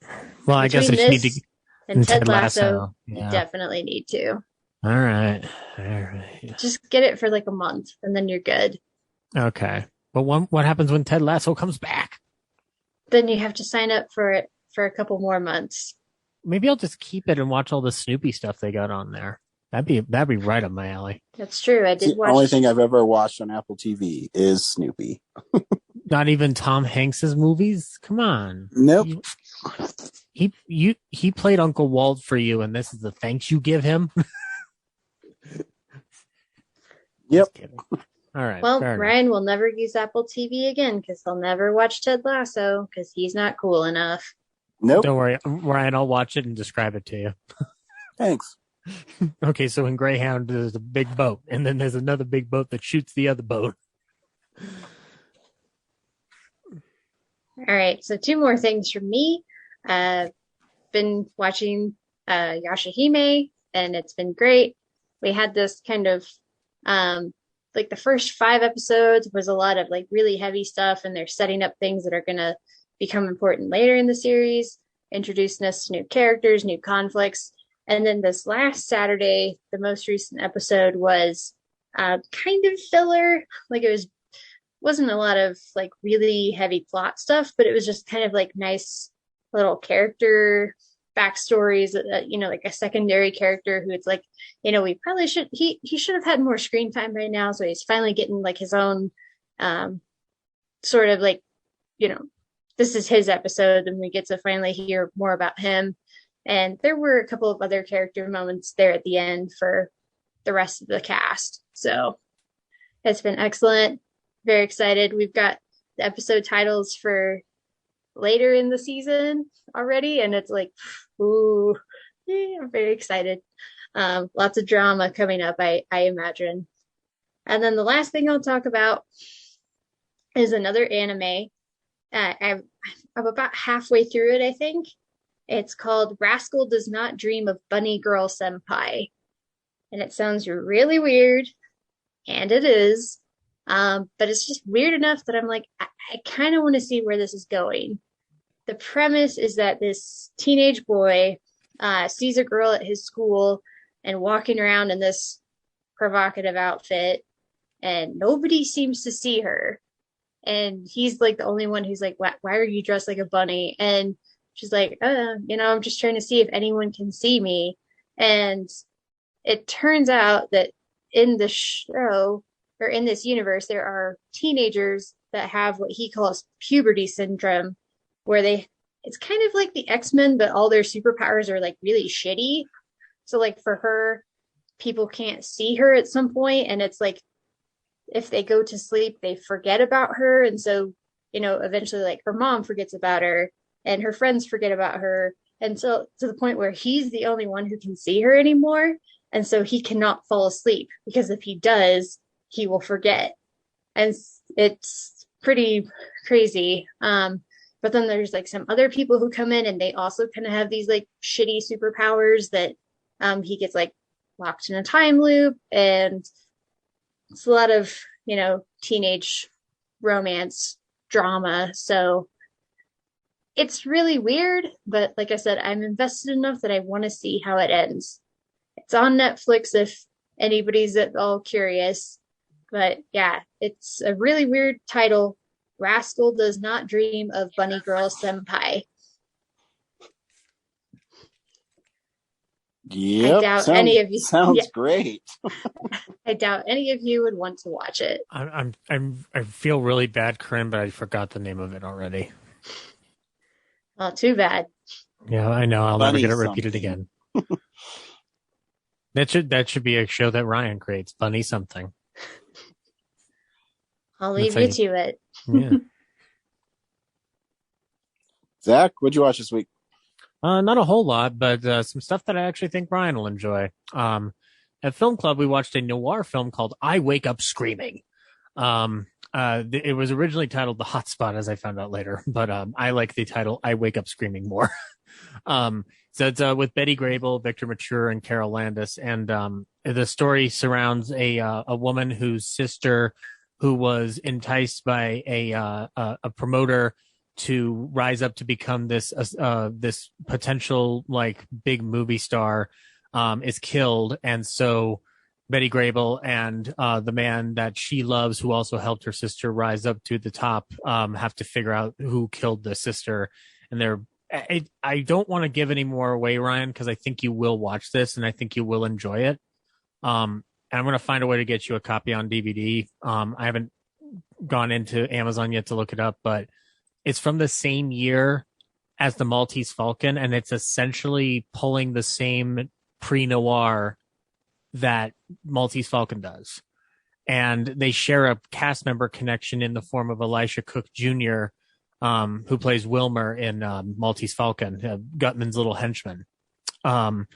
Well, I guess I just need to. And Ted Lasso. Yeah. You definitely need to. All right. Just get it for like a month and then you're good. Okay. But what happens when Ted Lasso comes back? Then you have to sign up for it for a couple more months. Maybe I'll just keep it and watch all the Snoopy stuff they got on there. That'd be right up my alley. That's true. I did watch. The only thing I've ever watched on Apple TV is Snoopy. Not even Tom Hanks's movies? Come on. Nope. He played Uncle Walt for you, and this is the thanks you give him? Yep. All right. Well, Ryan will never use Apple TV again because he'll never watch Ted Lasso because he's not cool enough. Nope. Don't worry, Ryan, I'll watch it and describe it to you. Thanks. Okay, so in Greyhound, there's a big boat, and then there's another big boat that shoots the other boat. All right, so 2 more things from me. Been watching Yashahime, and it's been great. We had this kind of, like the first 5 episodes was a lot of like really heavy stuff, and they're setting up things that are going to become important later in the series, introducing us to new characters, new conflicts. And then this last Saturday, the most recent episode was kind of filler. Like it wasn't a lot of like really heavy plot stuff, but it was just kind of like nice little character backstories, like a secondary character who it's like, we probably he should have had more screen time by now. So he's finally getting like his own sort of like, this is his episode and we get to finally hear more about him. And there were a couple of other character moments there at the end for the rest of the cast. So it's been excellent. Very excited. We've got the episode titles for later in the season already. And it's like, ooh, yeah, I'm very excited. Lots of drama coming up, I imagine. And then the last thing I'll talk about is another anime. I'm about halfway through it, I think. It's called Rascal Does Not Dream of Bunny Girl Senpai. And it sounds really weird, and it is. But it's just weird enough that I'm like, I kind of want to see where this is going. The premise is that this teenage boy sees a girl at his school and walking around in this provocative outfit, and nobody seems to see her. And he's like the only one who's like, why are you dressed like a bunny? And she's like, I'm just trying to see if anyone can see me. And it turns out that in the show, or in this universe, there are teenagers that have what he calls puberty syndrome, where it's kind of like the X-Men, but all their superpowers are like really shitty. So like for her, people can't see her at some point, and it's like, if they go to sleep, they forget about her. And so, eventually like her mom forgets about her and her friends forget about her. And so to the point where he's the only one who can see her anymore. And so he cannot fall asleep because if he does, he will forget. And it's pretty crazy. But then there's like some other people who come in and they also kind of have these like shitty superpowers that he gets like locked in a time loop, and it's a lot of, teenage romance drama. So it's really weird, but like I said, I'm invested enough that I want to see how it ends. It's on Netflix if anybody's at all curious. But yeah, it's a really weird title. Rascal Does Not Dream of Bunny Girl Senpai. Yep, I doubt any of you sounds great. I doubt any of you would want to watch it. I feel really bad, Corinne, but I forgot the name of it already. Oh, too bad. Yeah, I know. I'll Bunny never get it repeated again. That should be a show that Ryan creates. Bunny something. I'll leave you to it. Yeah. Zach, what'd you watch this week? Not a whole lot, but some stuff that I actually think Ryan will enjoy. At Film Club, we watched a noir film called I Wake Up Screaming. It was originally titled The Hotspot, as I found out later, but I like the title I Wake Up Screaming more. So it's with Betty Grable, Victor Mature, and Carol Landis, and the story surrounds a woman whose sister, who was enticed by a promoter to rise up to become this potential like big movie star, is killed, and so Betty Grable and the man that she loves, who also helped her sister rise up to the top, have to figure out who killed the sister. And I don't want to give any more away, Ryan, because I think you will watch this and I think you will enjoy it. And I'm going to find a way to get you a copy on DVD. I haven't gone into Amazon yet to look it up, but it's from the same year as The Maltese Falcon, and it's essentially pulling the same pre-noir that Maltese Falcon does. And they share a cast member connection in the form of Elisha Cook Jr., who plays Wilmer in Maltese Falcon, Gutman's little henchman. And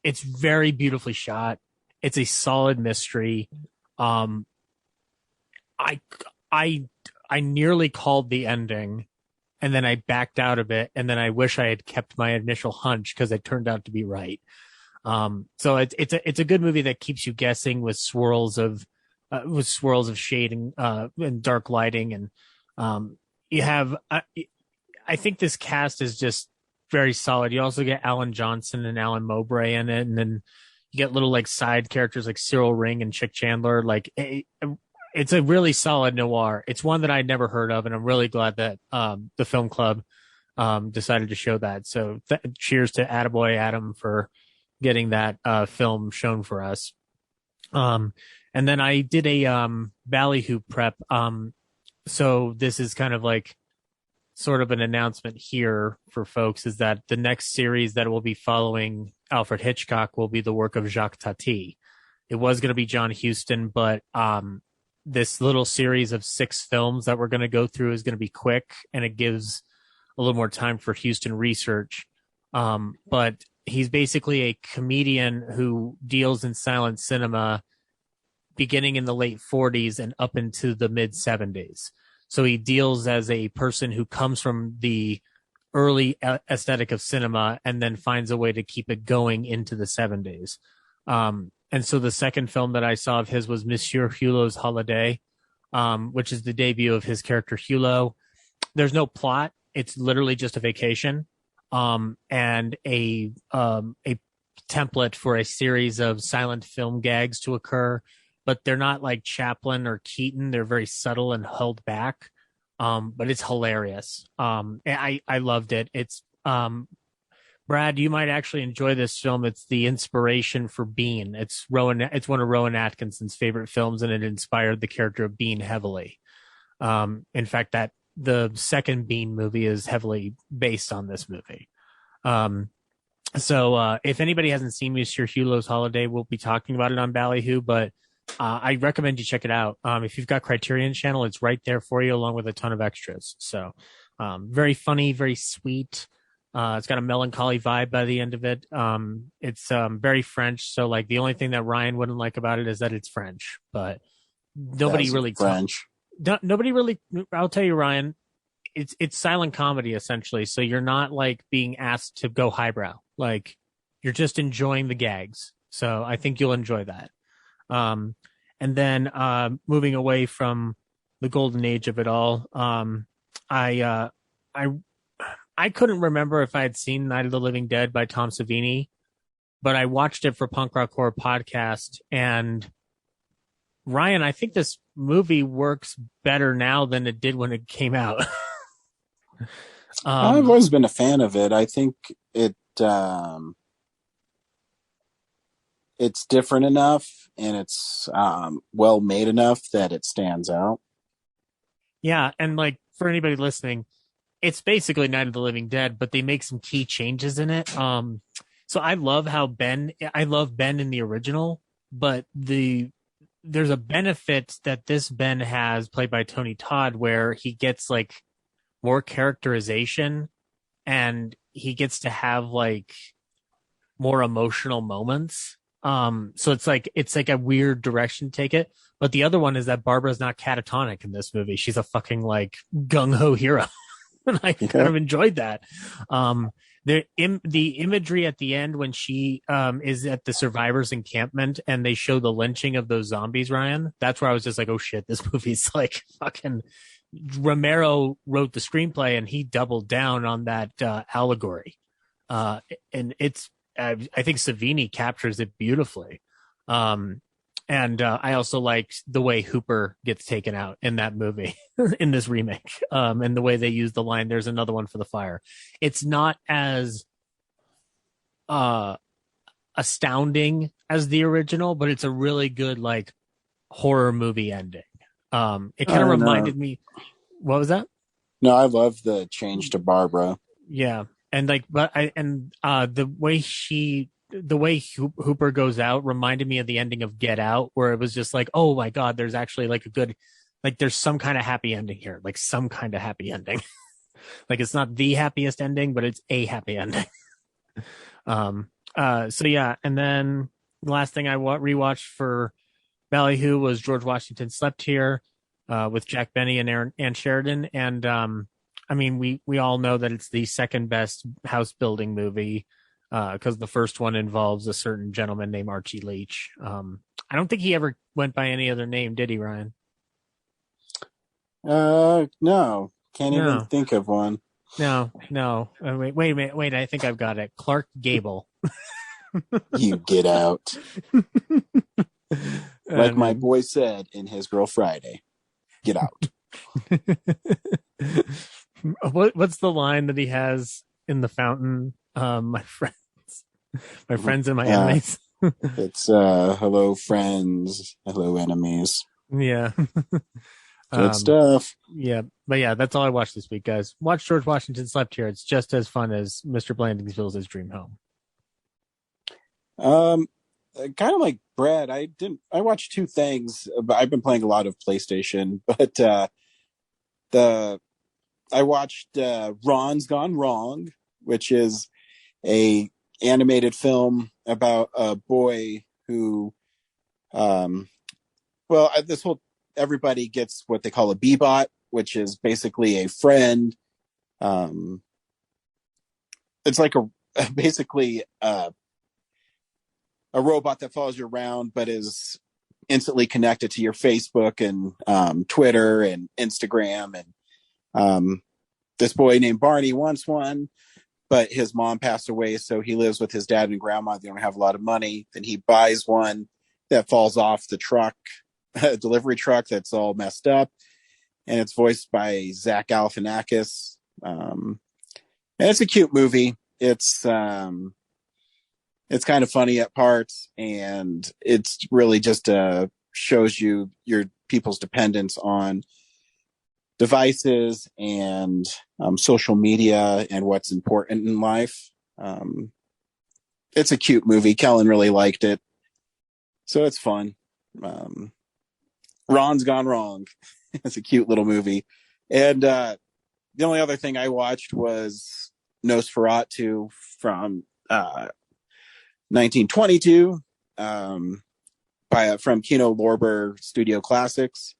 it's very beautifully shot. It's a solid mystery. I nearly called the ending, and then I backed out of it, and then I wish I had kept my initial hunch because it turned out to be right. So it's a good movie that keeps you guessing with swirls of shading and dark lighting, and you have I think this cast is just very solid. You also get Alan Johnson and Alan Mowbray in it, and then you get little like side characters like Cyril Ring and Chick Chandler. Like it's a really solid noir. It's one that I'd never heard of, and I'm really glad that the Film Club decided to show that. So cheers to Attaboy Adam for getting that film shown for us. And then I did a Ballyhoo prep. So this is kind of like sort of an announcement here for folks, is that the next series that will be following Alfred Hitchcock will be the work of Jacques Tati. It was going to be John Huston, but this little series of 6 films that we're going to go through is going to be quick, and it gives a little more time for Huston research. But he's basically a comedian who deals in silent cinema beginning in the late 40s and up into the mid 70s. So he deals as a person who comes from the early aesthetic of cinema and then finds a way to keep it going into the 70s. And so the second film that I saw of his was Monsieur Hulot's Holiday, which is the debut of his character Hulot. There's no plot. It's literally just a vacation, and a template for a series of silent film gags to occur, but they're not like Chaplin or Keaton. They're very subtle and held back. But it's hilarious. I loved it. It's, Brad, you might actually enjoy this film. It's the inspiration for Bean. It's one of Rowan Atkinson's favorite films, and it inspired the character of Bean heavily. In fact, the second Bean movie is heavily based on this movie. So if anybody hasn't seen Monsieur Hulot's Holiday, we'll be talking about it on Ballyhoo, but I recommend you check it out. If you've got Criterion Channel, it's right there for you, along with a ton of extras. So very funny, very sweet. It's got a melancholy vibe by the end of it. It's very French. So like the only thing that Ryan wouldn't like about it is that it's French, but nobody really French. Nobody really, I'll tell you, Ryan, it's silent comedy essentially. So you're not like being asked to go highbrow. Like you're just enjoying the gags. So I think you'll enjoy that. And then moving away from the golden age of it all, I couldn't remember if I had seen Night of the Living Dead by Tom Savini, but I watched it for Punk Rock Horror Podcast. And Ryan, I think this movie works better now than it did when it came out. I've always been a fan of it. I think it's different enough and it's well made enough that it stands out. Yeah, and like for anybody listening, it's basically Night of the Living Dead, but they make some key changes in it. So I love Ben in the original, but there's a benefit that this Ben has, played by Tony Todd, where he gets like more characterization and he gets to have like more emotional moments. So it's like a weird direction to take it. But the other one is that Barbara's not catatonic in this movie. She's a fucking like gung ho hero. And I kind of enjoyed that. The imagery at the end when she is at the survivors encampment and they show the lynching of those zombies, Ryan, that's where I was just like, oh shit, this movie's like fucking. Romero wrote the screenplay and he doubled down on that allegory. And it's, I think Savini captures it beautifully. And I also liked the way Hooper gets taken out in that movie, in this remake, and the way they use the line, "There's another one for the fire." It's not as astounding as the original, but it's a really good like horror movie ending. It kind of reminded me. What was that? No, I love the change to Barbara. Yeah, and like, the way Hooper goes out reminded me of the ending of Get Out, where it was just like, oh my god, there's actually like a good, like there's some kind of happy ending here, like some kind of happy ending. Like it's not the happiest ending, but it's a happy ending. So yeah, and then the last thing I rewatched for Ballyhoo was George Washington Slept Here, with Jack Benny and Ann Sheridan. And I mean, we all know that it's the second best house building movie, because the first one involves a certain gentleman named Archie Leach. I don't think he ever went by any other name, did he, Ryan? No, can't even think of one. No. Wait a minute. Wait, I think I've got it. Clark Gable. You get out. Like my boy said in His Girl Friday, get out. What's the line that he has in the fountain? My friends and my enemies. It's hello friends, hello enemies. Yeah. Good stuff. Yeah, but yeah, that's all I watched this week, guys. Watch George Washington Slept Here. It's just as fun as Mr. Blanding's Dream Home. Kind of like Brad, I watched two things, but I've been playing a lot of PlayStation, but I watched Ron's Gone Wrong, which is a animated film about a boy who everybody gets what they call a Bebot, which is basically a friend. It's like basically a robot that follows you around, but is instantly connected to your Facebook and Twitter and Instagram. And this boy named Barney wants one, but his mom passed away, so he lives with his dad and grandma. They don't have a lot of money. Then he buys one that falls off the truck, delivery truck that's all messed up, and it's voiced by Zach Galifianakis. And it's a cute movie. It's kind of funny at parts, and it's really just shows you your people's dependence on devices and social media and what's important in life. It's a cute movie. Kellen really liked it, so it's fun. Ron's Gone Wrong. It's a cute little movie. And the only other thing I watched was Nosferatu from 1922, from Kino Lorber Studio Classics.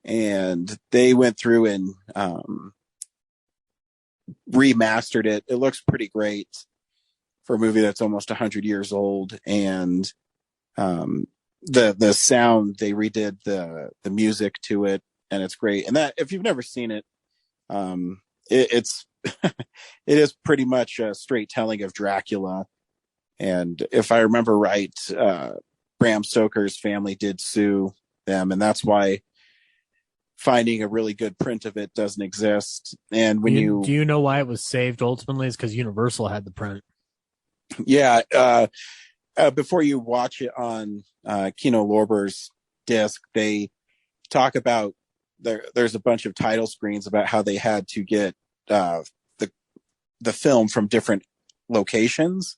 And they went through and remastered it. It looks pretty great for a movie that's almost 100 years old. And the sound, they redid the music to it, and it's great. And that, if you've never seen it, it's it is pretty much a straight telling of Dracula. And if I remember right, Bram Stoker's family did sue them, and that's why finding a really good print of it doesn't exist. And when do you know why it was saved ultimately? Is because Universal had the print. Yeah, before you watch it on Kino Lorber's disc, they talk about there's a bunch of title screens about how they had to get the film from different locations,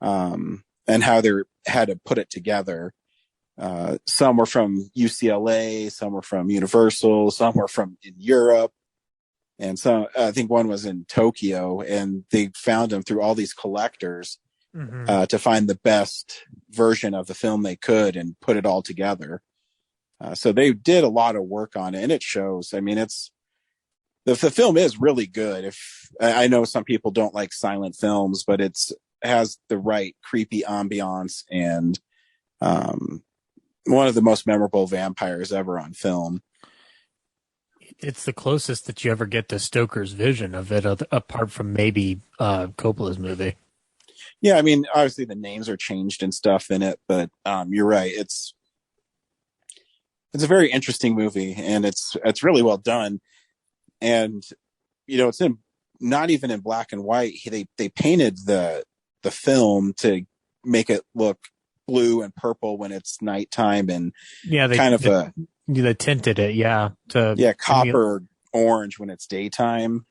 and how they had to put it together. Some were from UCLA, some were from Universal, some were from in Europe, and some, I think one was in Tokyo, and they found them through all these collectors to find the best version of the film they could and put it all together. So they did a lot of work on it, and it shows. I mean, the film is really good. If I know some people don't like silent films, but it has the right creepy ambiance and one of the most memorable vampires ever on film. It's the closest that you ever get to Stoker's vision of it, apart from maybe Coppola's movie. Yeah, I mean, obviously the names are changed and stuff in it, but you're right. It's a very interesting movie, and it's really well done. And it's not even in black and white. They painted the film to make it look blue and purple when it's nighttime, and they tinted it, copper orange when it's daytime.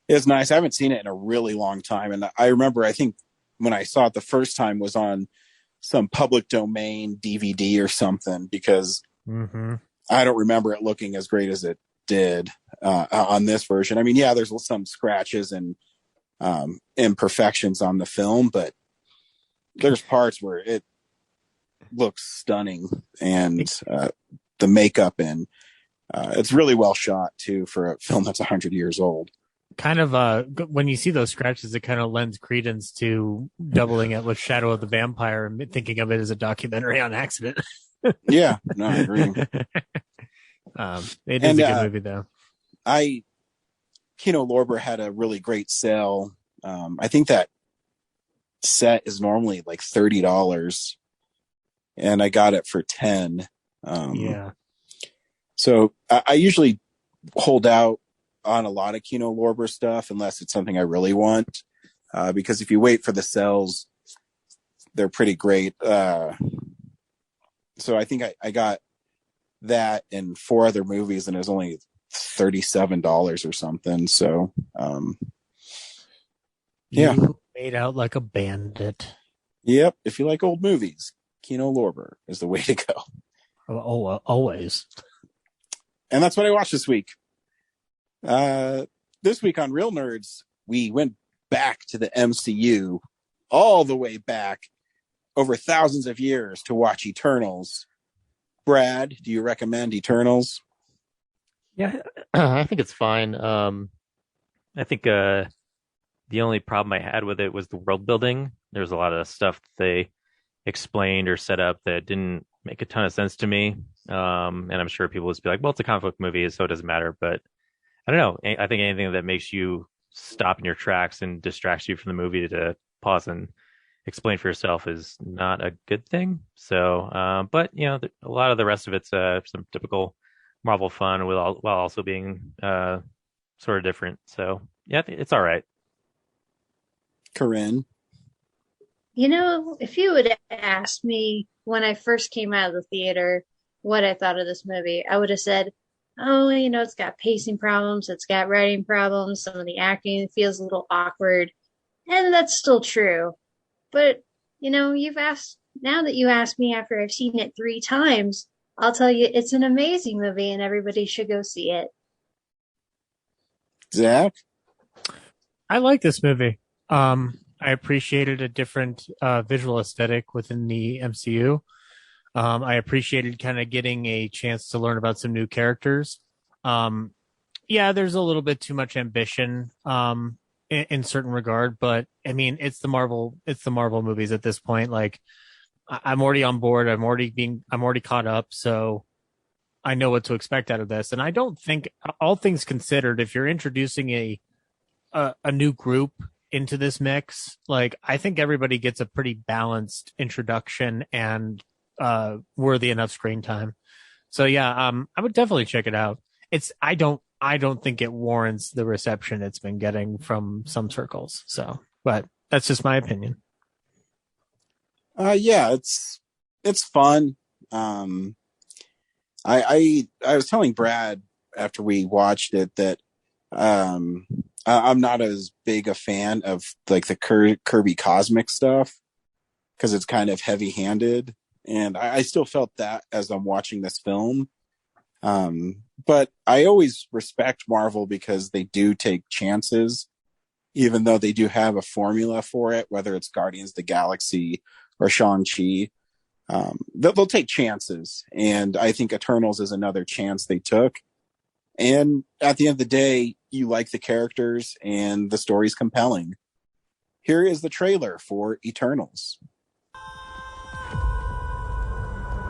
It's nice. I haven't seen it in a really long time, and I remember, I think when I saw it the first time was on some public domain DVD or something, because I don't remember it looking as great as it did on this version. I mean, yeah, there's some scratches and imperfections on the film, but there's parts where it looks stunning, and the makeup, and it's really well shot too for a film that's 100 years old. Kind of when you see those scratches, it kind of lends credence to doubling it with Shadow of the Vampire and thinking of it as a documentary on accident. Yeah, no, I agree. It is a good movie, though. Kino Lorber had a really great sale. I think that set is normally like $30, and I got it for $10. So I usually hold out on a lot of Kino Lorber stuff unless it's something I really want, because if you wait for the sales, they're pretty great. So I think I got that and 4 other movies, and it was only $37 or something. So you made out like a bandit. Yep. If you like old movies, Kino Lorber is the way to go. Always. And that's what I watched this week. This week on Real Nerds, we went back to the MCU, all the way back over thousands of years, to watch Eternals. Brad, do you recommend Eternals? Yeah, I think it's fine. I think the only problem I had with it was the world building. There's a lot of stuff that they explained or set up that didn't make a ton of sense to me. And I'm sure people would be like, well, it's a comic book movie, so it doesn't matter. But I don't know. I think anything that makes you stop in your tracks and distracts you from the movie to pause and explain for yourself is not a good thing. So, but a lot of the rest of it's some typical Marvel fun while also being sort of different. So yeah, it's all right. Corinne, if you would ask me when I first came out of the theater what I thought of this movie, I would have said, oh, it's got pacing problems, it's got writing problems, some of the acting feels a little awkward, and that's still true. But, now that you asked me after I've seen it 3 times, I'll tell you it's an amazing movie and everybody should go see it. Zach? I like this movie. I appreciated a different visual aesthetic within the MCU. I appreciated kind of getting a chance to learn about some new characters. Yeah, there's a little bit too much ambition in certain regard, but I mean, it's the Marvel movies at this point. Like I'm already on board. I'm already caught up, so I know what to expect out of this. And I don't think, all things considered, if you're introducing a new group into this mix, like I think everybody gets a pretty balanced introduction and worthy enough screen time. So yeah, I would definitely check it out. I don't think it warrants the reception it's been getting from some circles. So, but that's just my opinion. Yeah, it's fun. I was telling Brad after we watched it that I'm not as big a fan of like the Kirby Cosmic stuff because it's kind of heavy-handed, and I still felt that as I'm watching this film. But I always respect Marvel because they do take chances, even though they do have a formula for it, whether it's Guardians of the Galaxy or Shang-Chi. They'll take chances, and I think Eternals is another chance they took. And at the end of the day, you like the characters and the story's compelling. Here is the trailer for Eternals.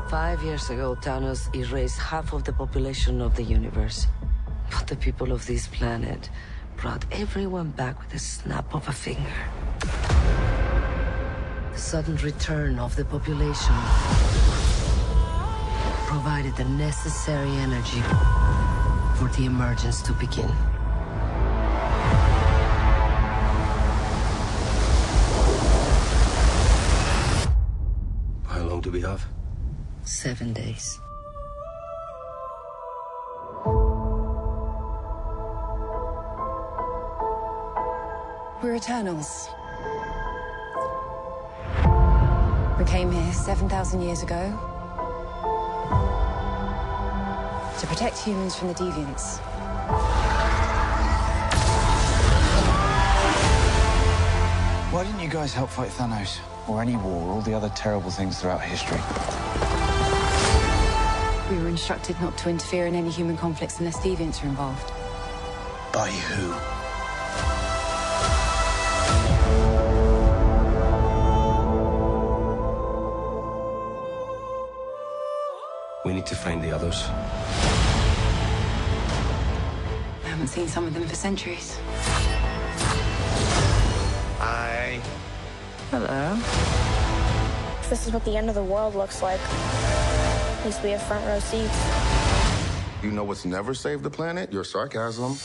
5 years ago, Thanos erased half of the population of the universe. But the people of this planet brought everyone back with a snap of a finger. The sudden return of the population provided the necessary energy for the emergence to begin. How long do we have? 7 days. We're Eternals. We came here 7,000 years ago to protect humans from the deviants. Why didn't you guys help fight Thanos? Or any war, or all the other terrible things throughout history? We were instructed not to interfere in any human conflicts unless deviants are involved. By who? We need to find the others. I haven't seen some of them for centuries. Hi. Hello. If this is what the end of the world looks like, at least we have front row seats. You know what's never saved the planet? Your sarcasm.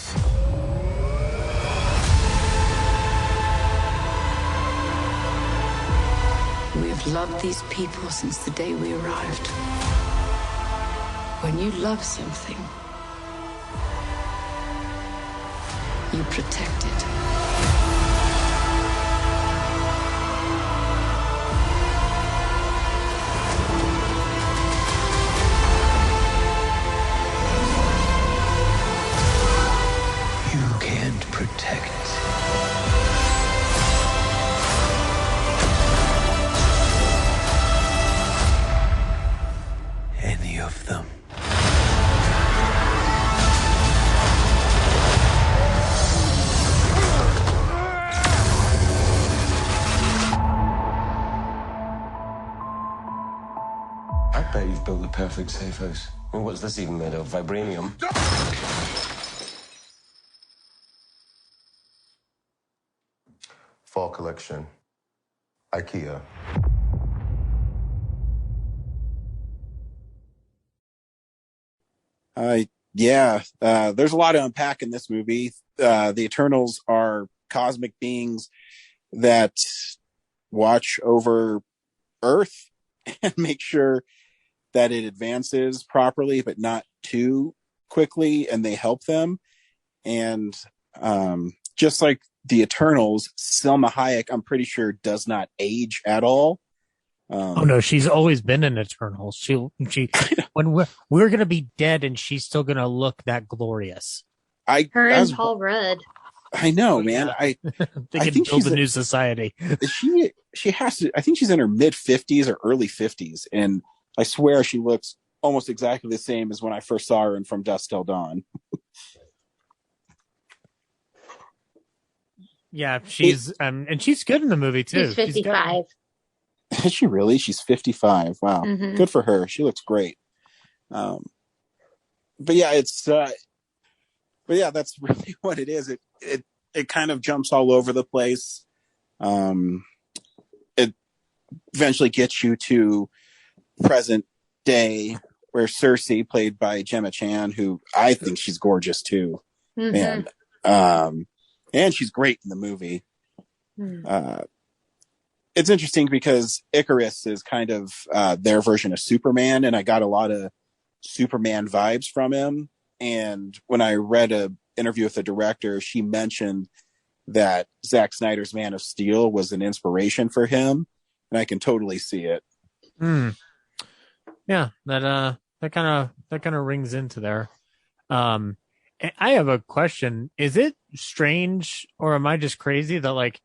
We have loved these people since the day we arrived. When you love something, you protect it. You can't protect any of them. I bet you've built the perfect safe house. I mean, what's this even made of? Vibranium? Fall collection. IKEA. There's a lot to unpack in this movie. The Eternals are cosmic beings that watch over Earth and make sure that it advances properly, but not too quickly, and they help them. And just like the Eternals, Selma Hayek, I'm pretty sure, does not age at all. Oh no, she's always been an Eternal. She when we're gonna be dead, and she's still gonna look that glorious. Her and Paul Rudd. I know, man. They can build a new society. She has to. I think she's in her mid 50s or early 50s, and I swear she looks almost exactly the same as when I first saw her in From Dusk Till Dawn. Yeah, she's and she's good in the movie too. She's 55. Is she really? She's 55. Wow. Mhm. Good for her. She looks great. But yeah, that's really what it is. It kind of jumps all over the place. It eventually gets you to present day, where Cersei, played by Gemma Chan, who I think she's gorgeous too, Mhm. and she's great in the movie. It's interesting because Icarus is kind of their version of Superman, and I got a lot of Superman vibes from him. And when I read an interview with the director, she mentioned that Zack Snyder's Man of Steel was an inspiration for him, and I can totally see it. Yeah, that kind of rings into there. I have a question. Is it strange, or am I just crazy that like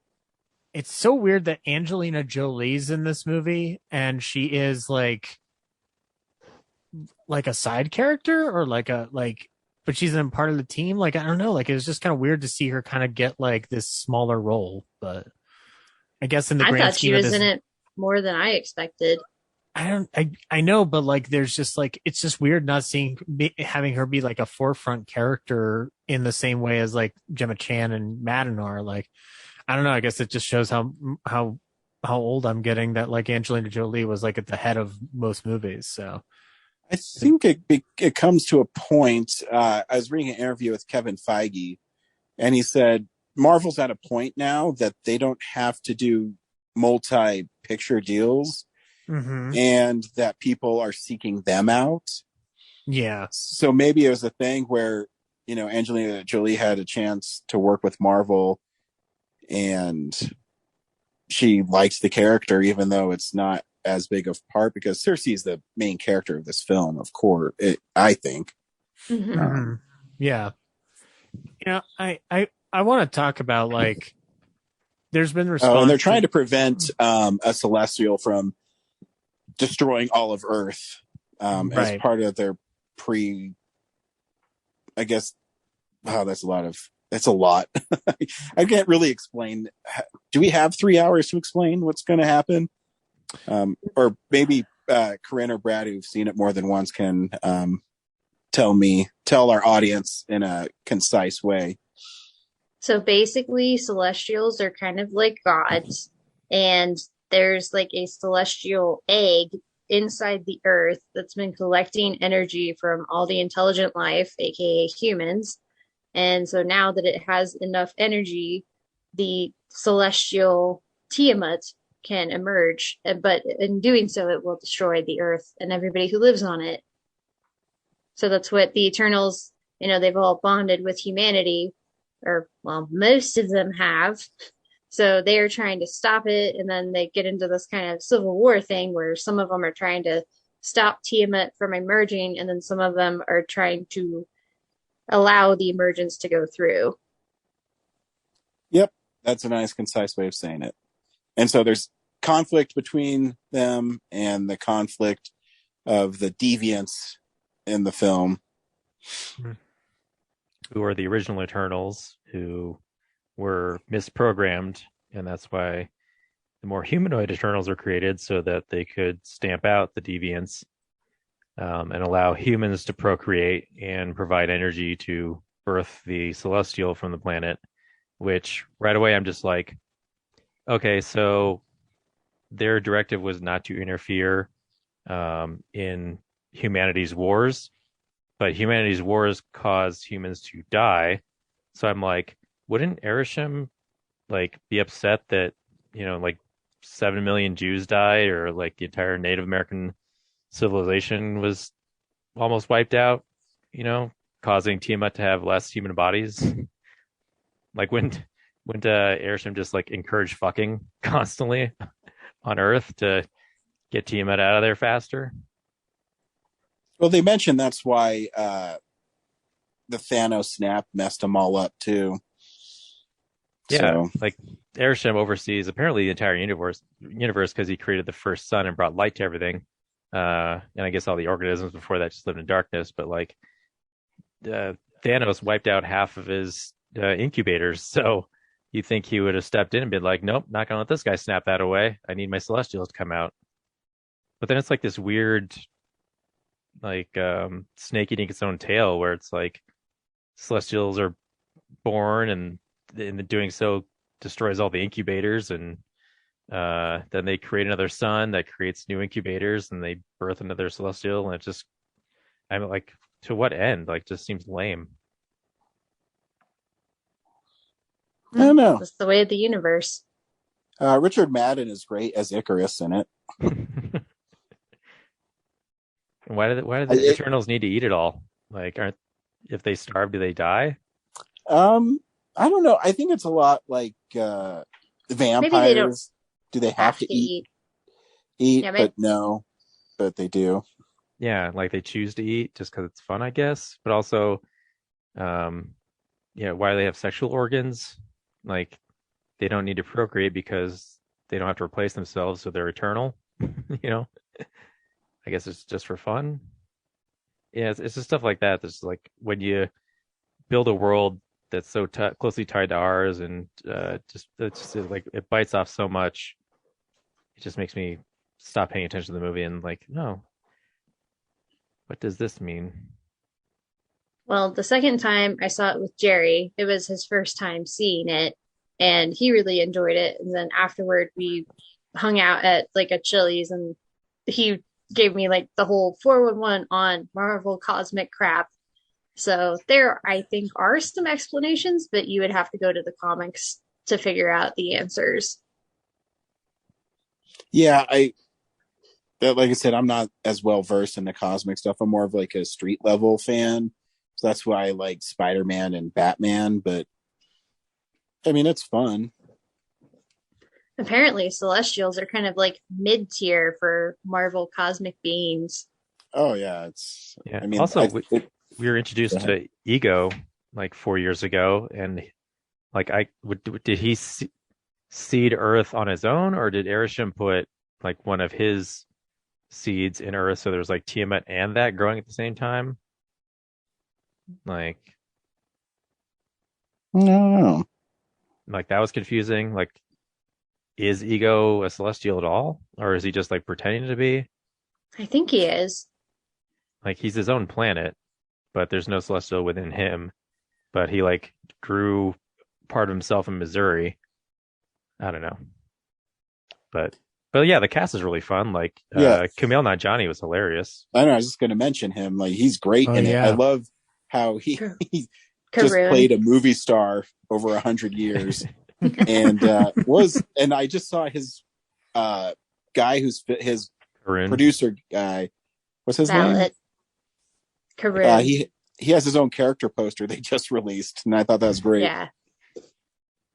it's so weird that Angelina Jolie's in this movie and she is like a side character, or but she's in part of the team? Like, I don't know. Like, it was just kind of weird to see her kind of get like this smaller role, but I guess in the I grand thought she scheme of was this, in it more than I expected. I know, but like, there's just like, it's just weird not having her be like a forefront character in the same way as like Gemma Chan and Madden are. Like, I don't know. I guess it just shows how old I'm getting, that like Angelina Jolie was like at the head of most movies. So I think it comes to a point. I was reading an interview with Kevin Feige, and he said Marvel's at a point now that they don't have to do multi-picture deals, and that people are seeking them out. Yeah. So maybe it was a thing where, Angelina Jolie had a chance to work with Marvel, and she likes the character, even though it's not as big of part, because Cersei is the main character of this film, of course, I think. Yeah. I want to talk about, like, there's been response. And they're trying to prevent a Celestial from destroying all of Earth as part of their I guess, that's a lot. I can't really explain. Do we have 3 hours to explain what's going to happen? Or maybe Corinne or Brad, who've seen it more than once, can tell our audience in a concise way. So basically, Celestials are kind of like gods, and there's like a celestial egg inside the earth that's been collecting energy from all the intelligent life, aka humans. And so now that it has enough energy, the celestial Tiamat can emerge, but in doing so, it will destroy the earth and everybody who lives on it. So that's what the Eternals, they've all bonded with humanity, or, well, most of them have. So they are trying to stop it, and then they get into this kind of civil war thing where some of them are trying to stop Tiamat from emerging, and then some of them are trying to allow the emergence to go through. Yep, that's a nice, concise way of saying it. And so there's conflict between them and the conflict of the deviants in the film. Who are the original Eternals, who were misprogrammed, and that's why the more humanoid Eternals are created, so that they could stamp out the deviants and allow humans to procreate and provide energy to birth the Celestial from the planet. Which right away I'm just like, okay, so their directive was not to interfere in humanity's wars, but humanity's wars cause humans to die. So I'm like, wouldn't Erisham be upset that 7 million Jews died, or like the entire Native American civilization was almost wiped out, causing Tiamat to have less human bodies? Like, wouldn't Erisham just encourage fucking constantly on Earth to get Tiamat out of there faster? Well, they mentioned that's why the Thanos snap messed them all up too. Yeah, so. Erisham oversees apparently the entire universe because he created the first sun and brought light to everything. And I guess all the organisms before that just lived in darkness. But Thanos wiped out half of his incubators, so you think he would have stepped in and been like, nope, not gonna let this guy snap that away. I need my Celestials to come out. But then it's like this weird, like snake eating its own tail, where it's like Celestials are born, and in doing so destroys all the incubators, and then they create another sun that creates new incubators, and they birth another Celestial, and it just, I'm like, to what end? Like, just seems lame. I don't know. That's the way of the universe. Richard Madden is great as Icarus in it. Why do the Eternals need to eat it all? Like, if they starve, do they die? I don't know. I think it's a lot like vampires. Do they have to eat? Yeah, but no, but they do. Yeah, like they choose to eat just because it's fun, I guess. But also, why do they have sexual organs? Like, they don't need to procreate because they don't have to replace themselves, so they're eternal. I guess it's just for fun. Yeah, it's just stuff like that. That's like when you build a world that's so closely tied to ours, and it's like it bites off so much. It just makes me stop paying attention to the movie and like, no, what does this mean? Well, the second time I saw it with Jerry, it was his first time seeing it, and he really enjoyed it. And then afterward, we hung out at like a Chili's, and he gave me like the whole 411 on Marvel cosmic crap. So there, I think, are some explanations, but you would have to go to the comics to figure out the answers. Yeah, like I said, I'm not as well versed in the cosmic stuff. I'm more of like a street level fan. So that's why I like Spider-Man and Batman, but I mean, it's fun. Apparently, Celestials are kind of like mid-tier for Marvel cosmic beings. Oh, yeah. I mean, also, we were introduced to Ego like 4 years ago, and like, did he seed Earth on his own, or did Arishem put like one of his seeds in Earth, so there's like Tiamat and that growing at the same time? Like, no, like that was confusing. Like, is Ego a Celestial at all, or is he just like pretending to be? I think he is. Like, he's his own planet, but there's no Celestial within him. But he like grew part of himself in Missouri. I don't know, but yeah, the cast is really fun. Like, Kumail Nanjiani was hilarious. I know. I was just going to mention him. Like, he's great in it. I love how he just played a movie star over 100 years, and I just saw his guy who's his Karun. Producer guy. What's his name? Karun. He has his own character poster they just released, and I thought that was great.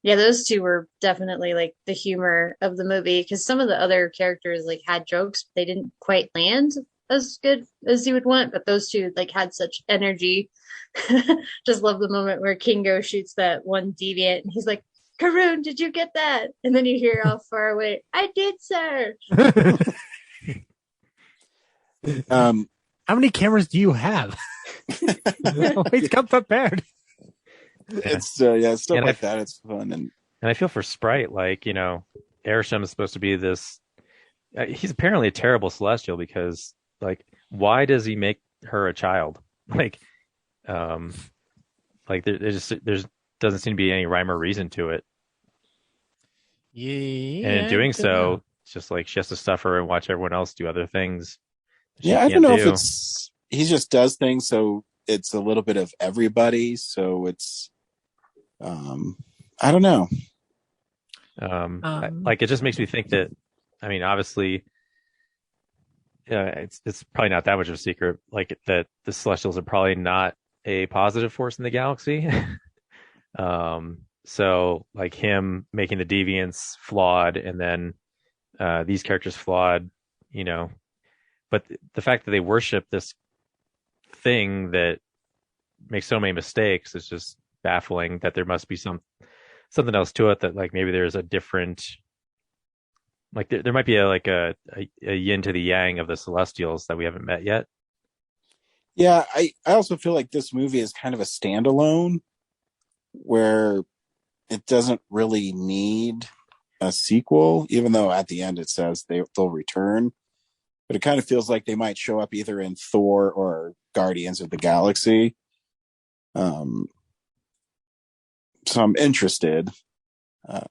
Yeah, those two were definitely like the humor of the movie, because some of the other characters like had jokes, but they didn't quite land as good as you would want. But those two like had such energy. Just love the moment where Kingo shoots that one deviant, and he's like, "Karun, did you get that?" And then you hear off far away, "I did, sir." How many cameras do you have? Always come prepared. It's stuff like that. It's fun, and I feel for Sprite. Like, Arishem is supposed to be this. He's apparently a terrible Celestial, because like, why does he make her a child? Like, there's doesn't seem to be any rhyme or reason to it. Yeah. And in doing so, it's just like she has to suffer and watch everyone else do other things. I don't know if he just does things so it's a little bit of everybody. So it's, I don't know. Like, it just makes me think that, I mean, obviously, it's probably not that much of a secret, like, that the Celestials are probably not a positive force in the galaxy. So like him making the deviants flawed, and then these characters flawed, but the fact that they worship this thing that makes so many mistakes is just baffling. That there must be something else to it, that like maybe there's a different, like there might be a yin to the yang of the Celestials that we haven't met yet. Yeah, I also feel like this movie is kind of a standalone, where it doesn't really need a sequel, even though at the end it says they'll return. But it kind of feels like they might show up either in Thor or Guardians of the Galaxy. So I'm interested. I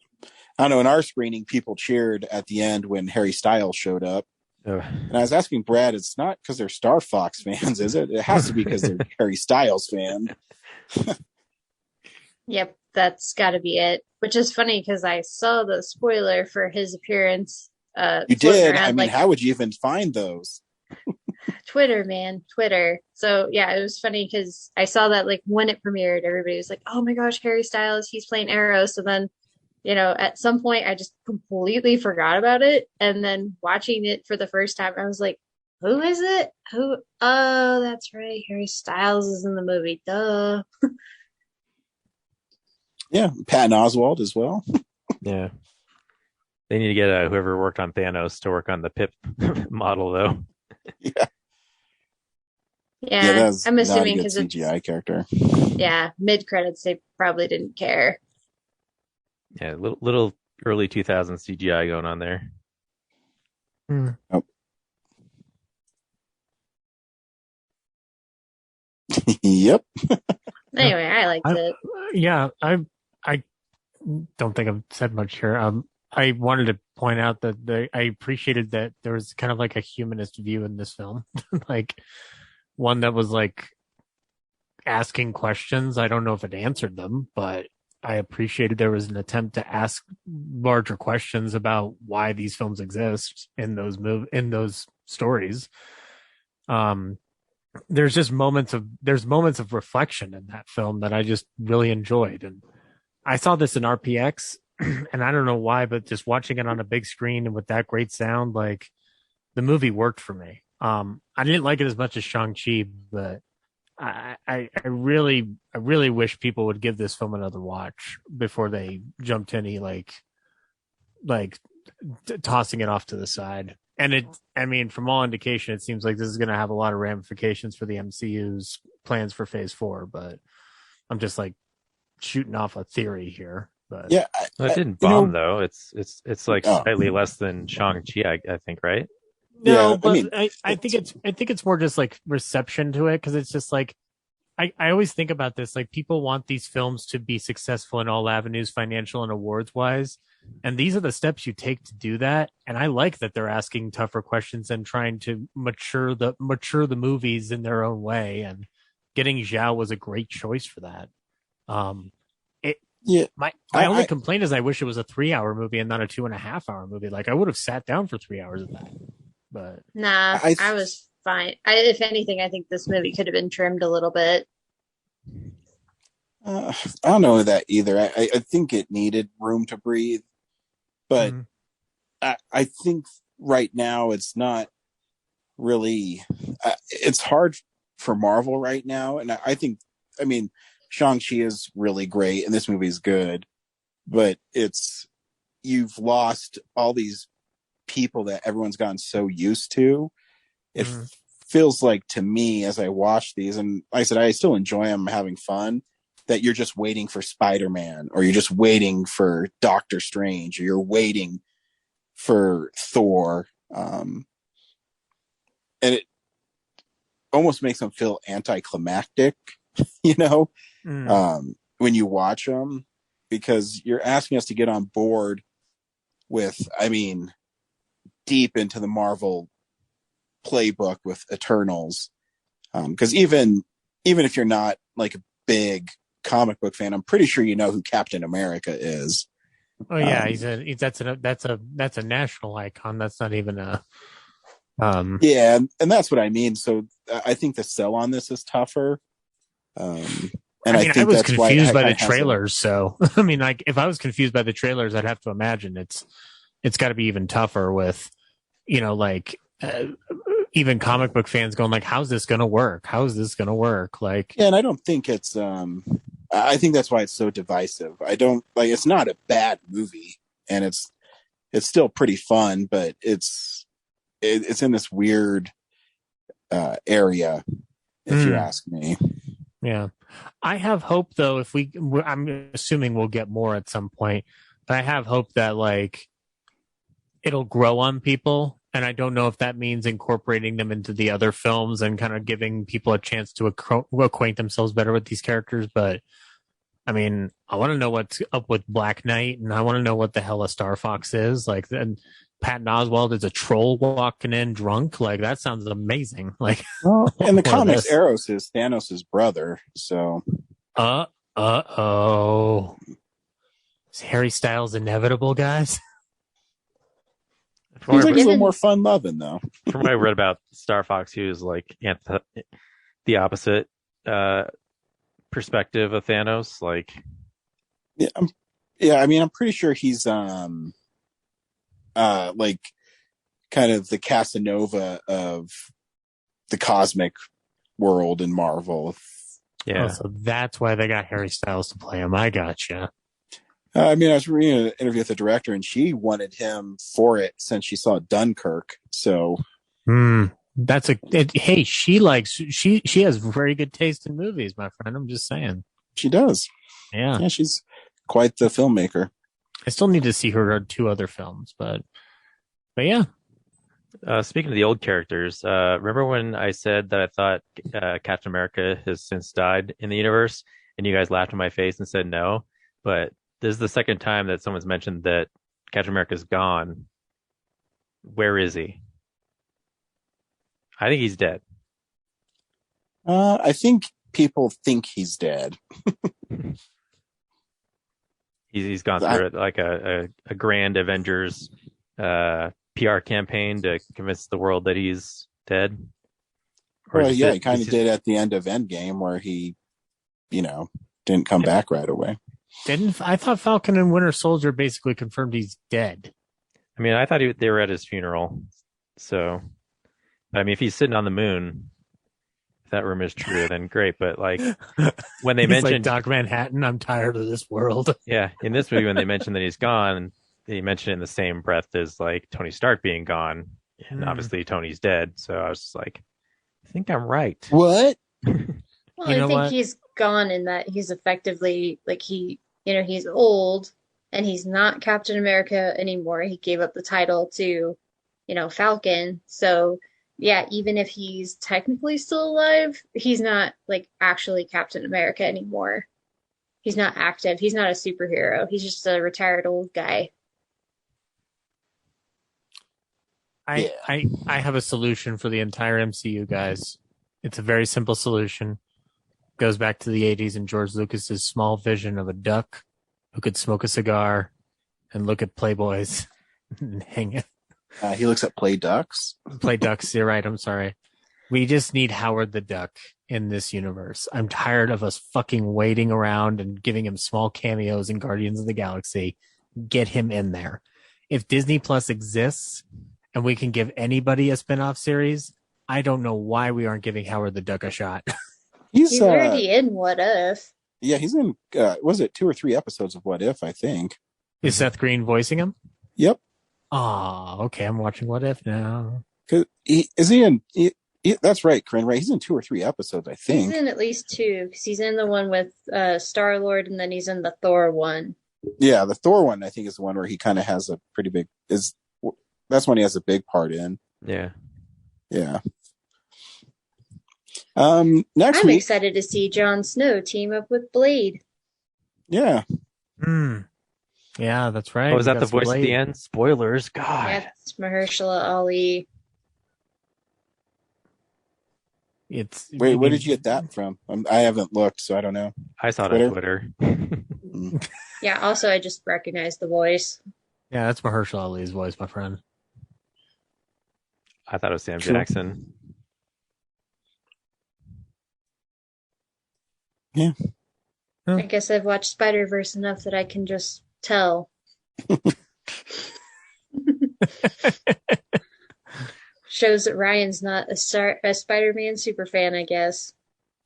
don't know, in our screening, people cheered at the end when Harry Styles showed up. And I was asking Brad, it's not because they're Star Fox fans, is it? It has to be because they're Harry Styles fan. Yep, that's got to be it. Which is funny because I saw the spoiler for his appearance. You did? I mean, how would you even find those? Twitter, man, Twitter. So yeah, it was funny because I saw that like when it premiered, everybody was like, "Oh my gosh, Harry Styles, he's playing Arrow." So then, at some point, I just completely forgot about it, and then watching it for the first time, I was like, "Who is it? Who? Oh, that's right, Harry Styles is in the movie. Duh." Yeah, Patton Oswalt as well. Yeah. They need to get whoever worked on Thanos to work on the Pip model, though. Yeah. Yeah, I'm assuming because it's CGI character. Yeah, mid credits they probably didn't care. Yeah, little early 2000s CGI going on there. Oh. Yep. Anyway, I liked it. Yeah, I don't think I've said much here. I wanted to point out that I appreciated that there was kind of like a humanist view in this film, like one that was like asking questions. I don't know if it answered them, but I appreciated there was an attempt to ask larger questions about why these films exist in those stories. There's moments of reflection in that film that I just really enjoyed, and I saw this in RPX. And I don't know why, but just watching it on a big screen and with that great sound, like the movie worked for me. I didn't like it as much as Shang-Chi, but I really wish people would give this film another watch before they jump to any like tossing it off to the side. And from all indication, it seems like this is going to have a lot of ramifications for the MCU's plans for Phase 4. But I'm just like shooting off a theory here. But yeah, it didn't bomb though. It's like slightly less than Shang-Chi, I think, right? No, but I think it's more just like reception to it, because it's just like I always think about this, like people want these films to be successful in all avenues, financial and awards wise, and these are the steps you take to do that. And I like that they're asking tougher questions and trying to mature the movies in their own way. And getting Zhao was a great choice for that. My only complaint is I wish it was a 3-hour movie and not a 2.5-hour movie. Like I would have sat down for 3 hours of that. But nah, I was fine. If anything, I think this movie could have been trimmed a little bit. I don't know that either. I think it needed room to breathe, but I think right now it's not really. It's hard for Marvel right now, and I mean, Shang-Chi is really great, and this movie is good, but you've lost all these people that everyone's gotten so used to. It feels like to me as I watch these, and like I said, I still enjoy them, having fun, that you're just waiting for Spider-Man, or you're just waiting for Doctor Strange, or you're waiting for Thor. And it almost makes them feel anticlimactic, when you watch them, because you're asking us to get on board with, deep into the Marvel playbook with Eternals. Because even if you're not like a big comic book fan, I'm pretty sure you know who Captain America is. Oh yeah, that's a national icon. That's not even a. Yeah, and that's what I mean. So I think the sell on this is tougher. And I think I was that's confused by the trailers. So like if I was confused by the trailers, I'd have to imagine it's got to be even tougher with, even comic book fans going like, how's this going to work? How is this going to work? Like, yeah, and I don't think it's, I think that's why it's so divisive. It's not a bad movie, and it's still pretty fun, but it's in this weird area, if you ask me. Yeah. I have hope though. I'm assuming we'll get more at some point, but I have hope that like it'll grow on people. And I don't know if that means incorporating them into the other films and kind of giving people a chance to acquaint themselves better with these characters. But I mean, I want to know what's up with Black Knight, and I want to know what the hell a Star Fox is. Like, and Patton Oswalt is a troll walking in drunk. Like, that sounds amazing. Like, well, in the comics, Eros is Thanos' brother. So, oh, is Harry Styles inevitable, guys? He's like a little more fun loving, though. From what I read about Star Fox, he was like the opposite perspective of Thanos. Like, yeah. I mean, I'm pretty sure he's like kind of the Casanova of the cosmic world in Marvel. Yeah, so that's why they got Harry Styles to play him. I gotcha. I mean, I was reading an interview with the director, and she wanted him for it since she saw Dunkirk. So, hey, she has very good taste in movies, my friend. I'm just saying. She does. Yeah, she's quite the filmmaker. I still need to see her 2 other films, but yeah. Speaking of the old characters, remember when I said that I thought Captain America has since died in the universe, and you guys laughed in my face and said no? But this is the second time that someone's mentioned that Captain America's gone. Where is he? I think he's dead. I think people think he's dead. He's gone through like a grand Avengers PR campaign to convince the world that he's dead. Well, yeah, he kind of did at the end of Endgame, where he, didn't come back right away. I thought Falcon and Winter Soldier basically confirmed he's dead. I mean, I thought they were at his funeral. So, I mean, if he's sitting on the moon, if that rumor is true, then great. But like when they mentioned like Doc Manhattan, I'm tired of this world. Yeah, in this movie, when they mentioned that he's gone, they mentioned it in the same breath as like Tony Stark being gone, and obviously Tony's dead. So I was just like, I think I'm right. What? Well, I think he's gone in that he's effectively like he's old and he's not Captain America anymore. He gave up the title to, Falcon. So yeah, even if he's technically still alive, he's not like actually Captain America anymore. He's not active. He's not a superhero. He's just a retired old guy. I have a solution for the entire MCU, guys. It's a very simple solution. Goes back to the 80s and George Lucas's small vision of a duck who could smoke a cigar and look at Playboys and hang it. He looks at Play Ducks. Play Ducks, you're right. I'm sorry. We just need Howard the Duck in this universe. I'm tired of us fucking waiting around and giving him small cameos in Guardians of the Galaxy. Get him in there. If Disney Plus exists and we can give anybody a spinoff series, I don't know why we aren't giving Howard the Duck a shot. He's already in What If. Yeah, he's in, was it 2 or 3 episodes of What If, I think. Is Seth Green voicing him? Yep. Oh, okay. I'm watching What If now. That's right, Corinne, right? He's in 2 or 3 episodes, I think. He's in at least 2, because he's in the one with Star-Lord, and then he's in the Thor one. Yeah, the Thor one, I think, is the one where he kind of has a pretty big... That's when he has a big part in. Yeah. Yeah. I'm excited to see Jon Snow team up with Blade. Yeah. Yeah, that's right. Oh, was that the voice at the end? Spoilers. God. Yeah, it's Mahershala Ali. Wait, where did you get that from? I haven't looked, so I don't know. I saw it on Twitter. Yeah, also, I just recognized the voice. Yeah, that's Mahershala Ali's voice, my friend. I thought it was Sam Jackson. Yeah. I guess I've watched Spider-Verse enough that I can just tell. Shows that Ryan's not a Spider-Man superfan, I guess.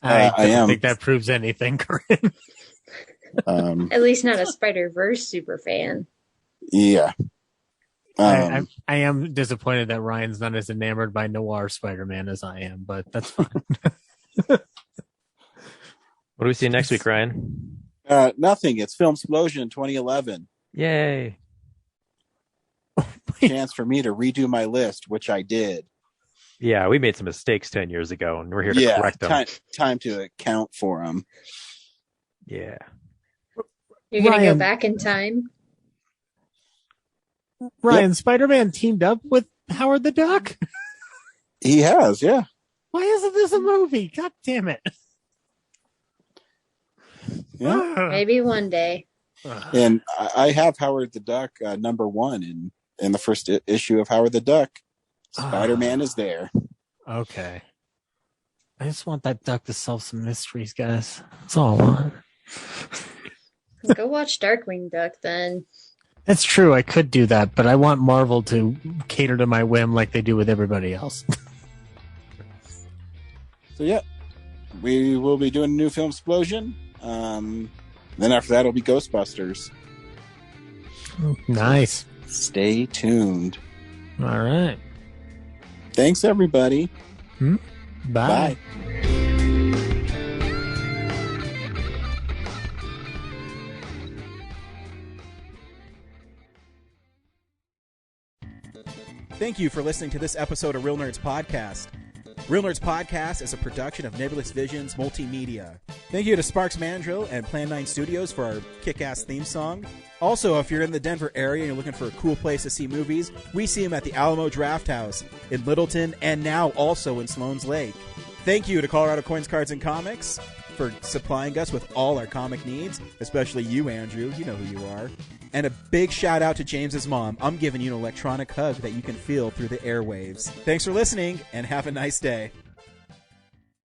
I don't think that proves anything, Corinne. At least not a Spider-Verse superfan. Yeah. I am disappointed that Ryan's not as enamored by noir Spider-Man as I am, but that's fine. What What do we see next week, Ryan? Nothing. It's Film Explosion 2011. Yay. Chance for me to redo my list, which I did. Yeah, we made some mistakes 10 years ago, and we're here to correct them. Time to account for them. Yeah. You're going to go back in time? Ryan, Yep. Spider-Man teamed up with Howard the Duck? He has, yeah. Why isn't this a movie? God damn it. Yeah. Maybe one day. And I have Howard the Duck #1 in the first issue of Howard the Duck. Spider-Man is there. Okay. I just want that duck to solve some mysteries, guys. That's all I want. Go watch Darkwing Duck then. That's true. I could do that, but I want Marvel to cater to my whim like they do with everybody else. So, yeah. We will be doing a new Film Explosion. Then after that, it'll be Ghostbusters. Nice. Stay tuned. All right. Thanks, everybody. Bye. Thank you for listening to this episode of Real Nerds Podcast. Real Nerds Podcast is a production of Nebulous Visions Multimedia. Thank you to Sparks Mandrill and Plan 9 Studios for our kick-ass theme song. Also, if you're in the Denver area and you're looking for a cool place to see movies, we see them at the Alamo Draft House in Littleton and now also in Sloan's Lake. Thank you to Colorado Coins, Cards, and Comics for supplying us with all our comic needs, especially you, Andrew. You know who you are. And a big shout out to James's mom. I'm giving you an electronic hug that you can feel through the airwaves. Thanks for listening, and have a nice day.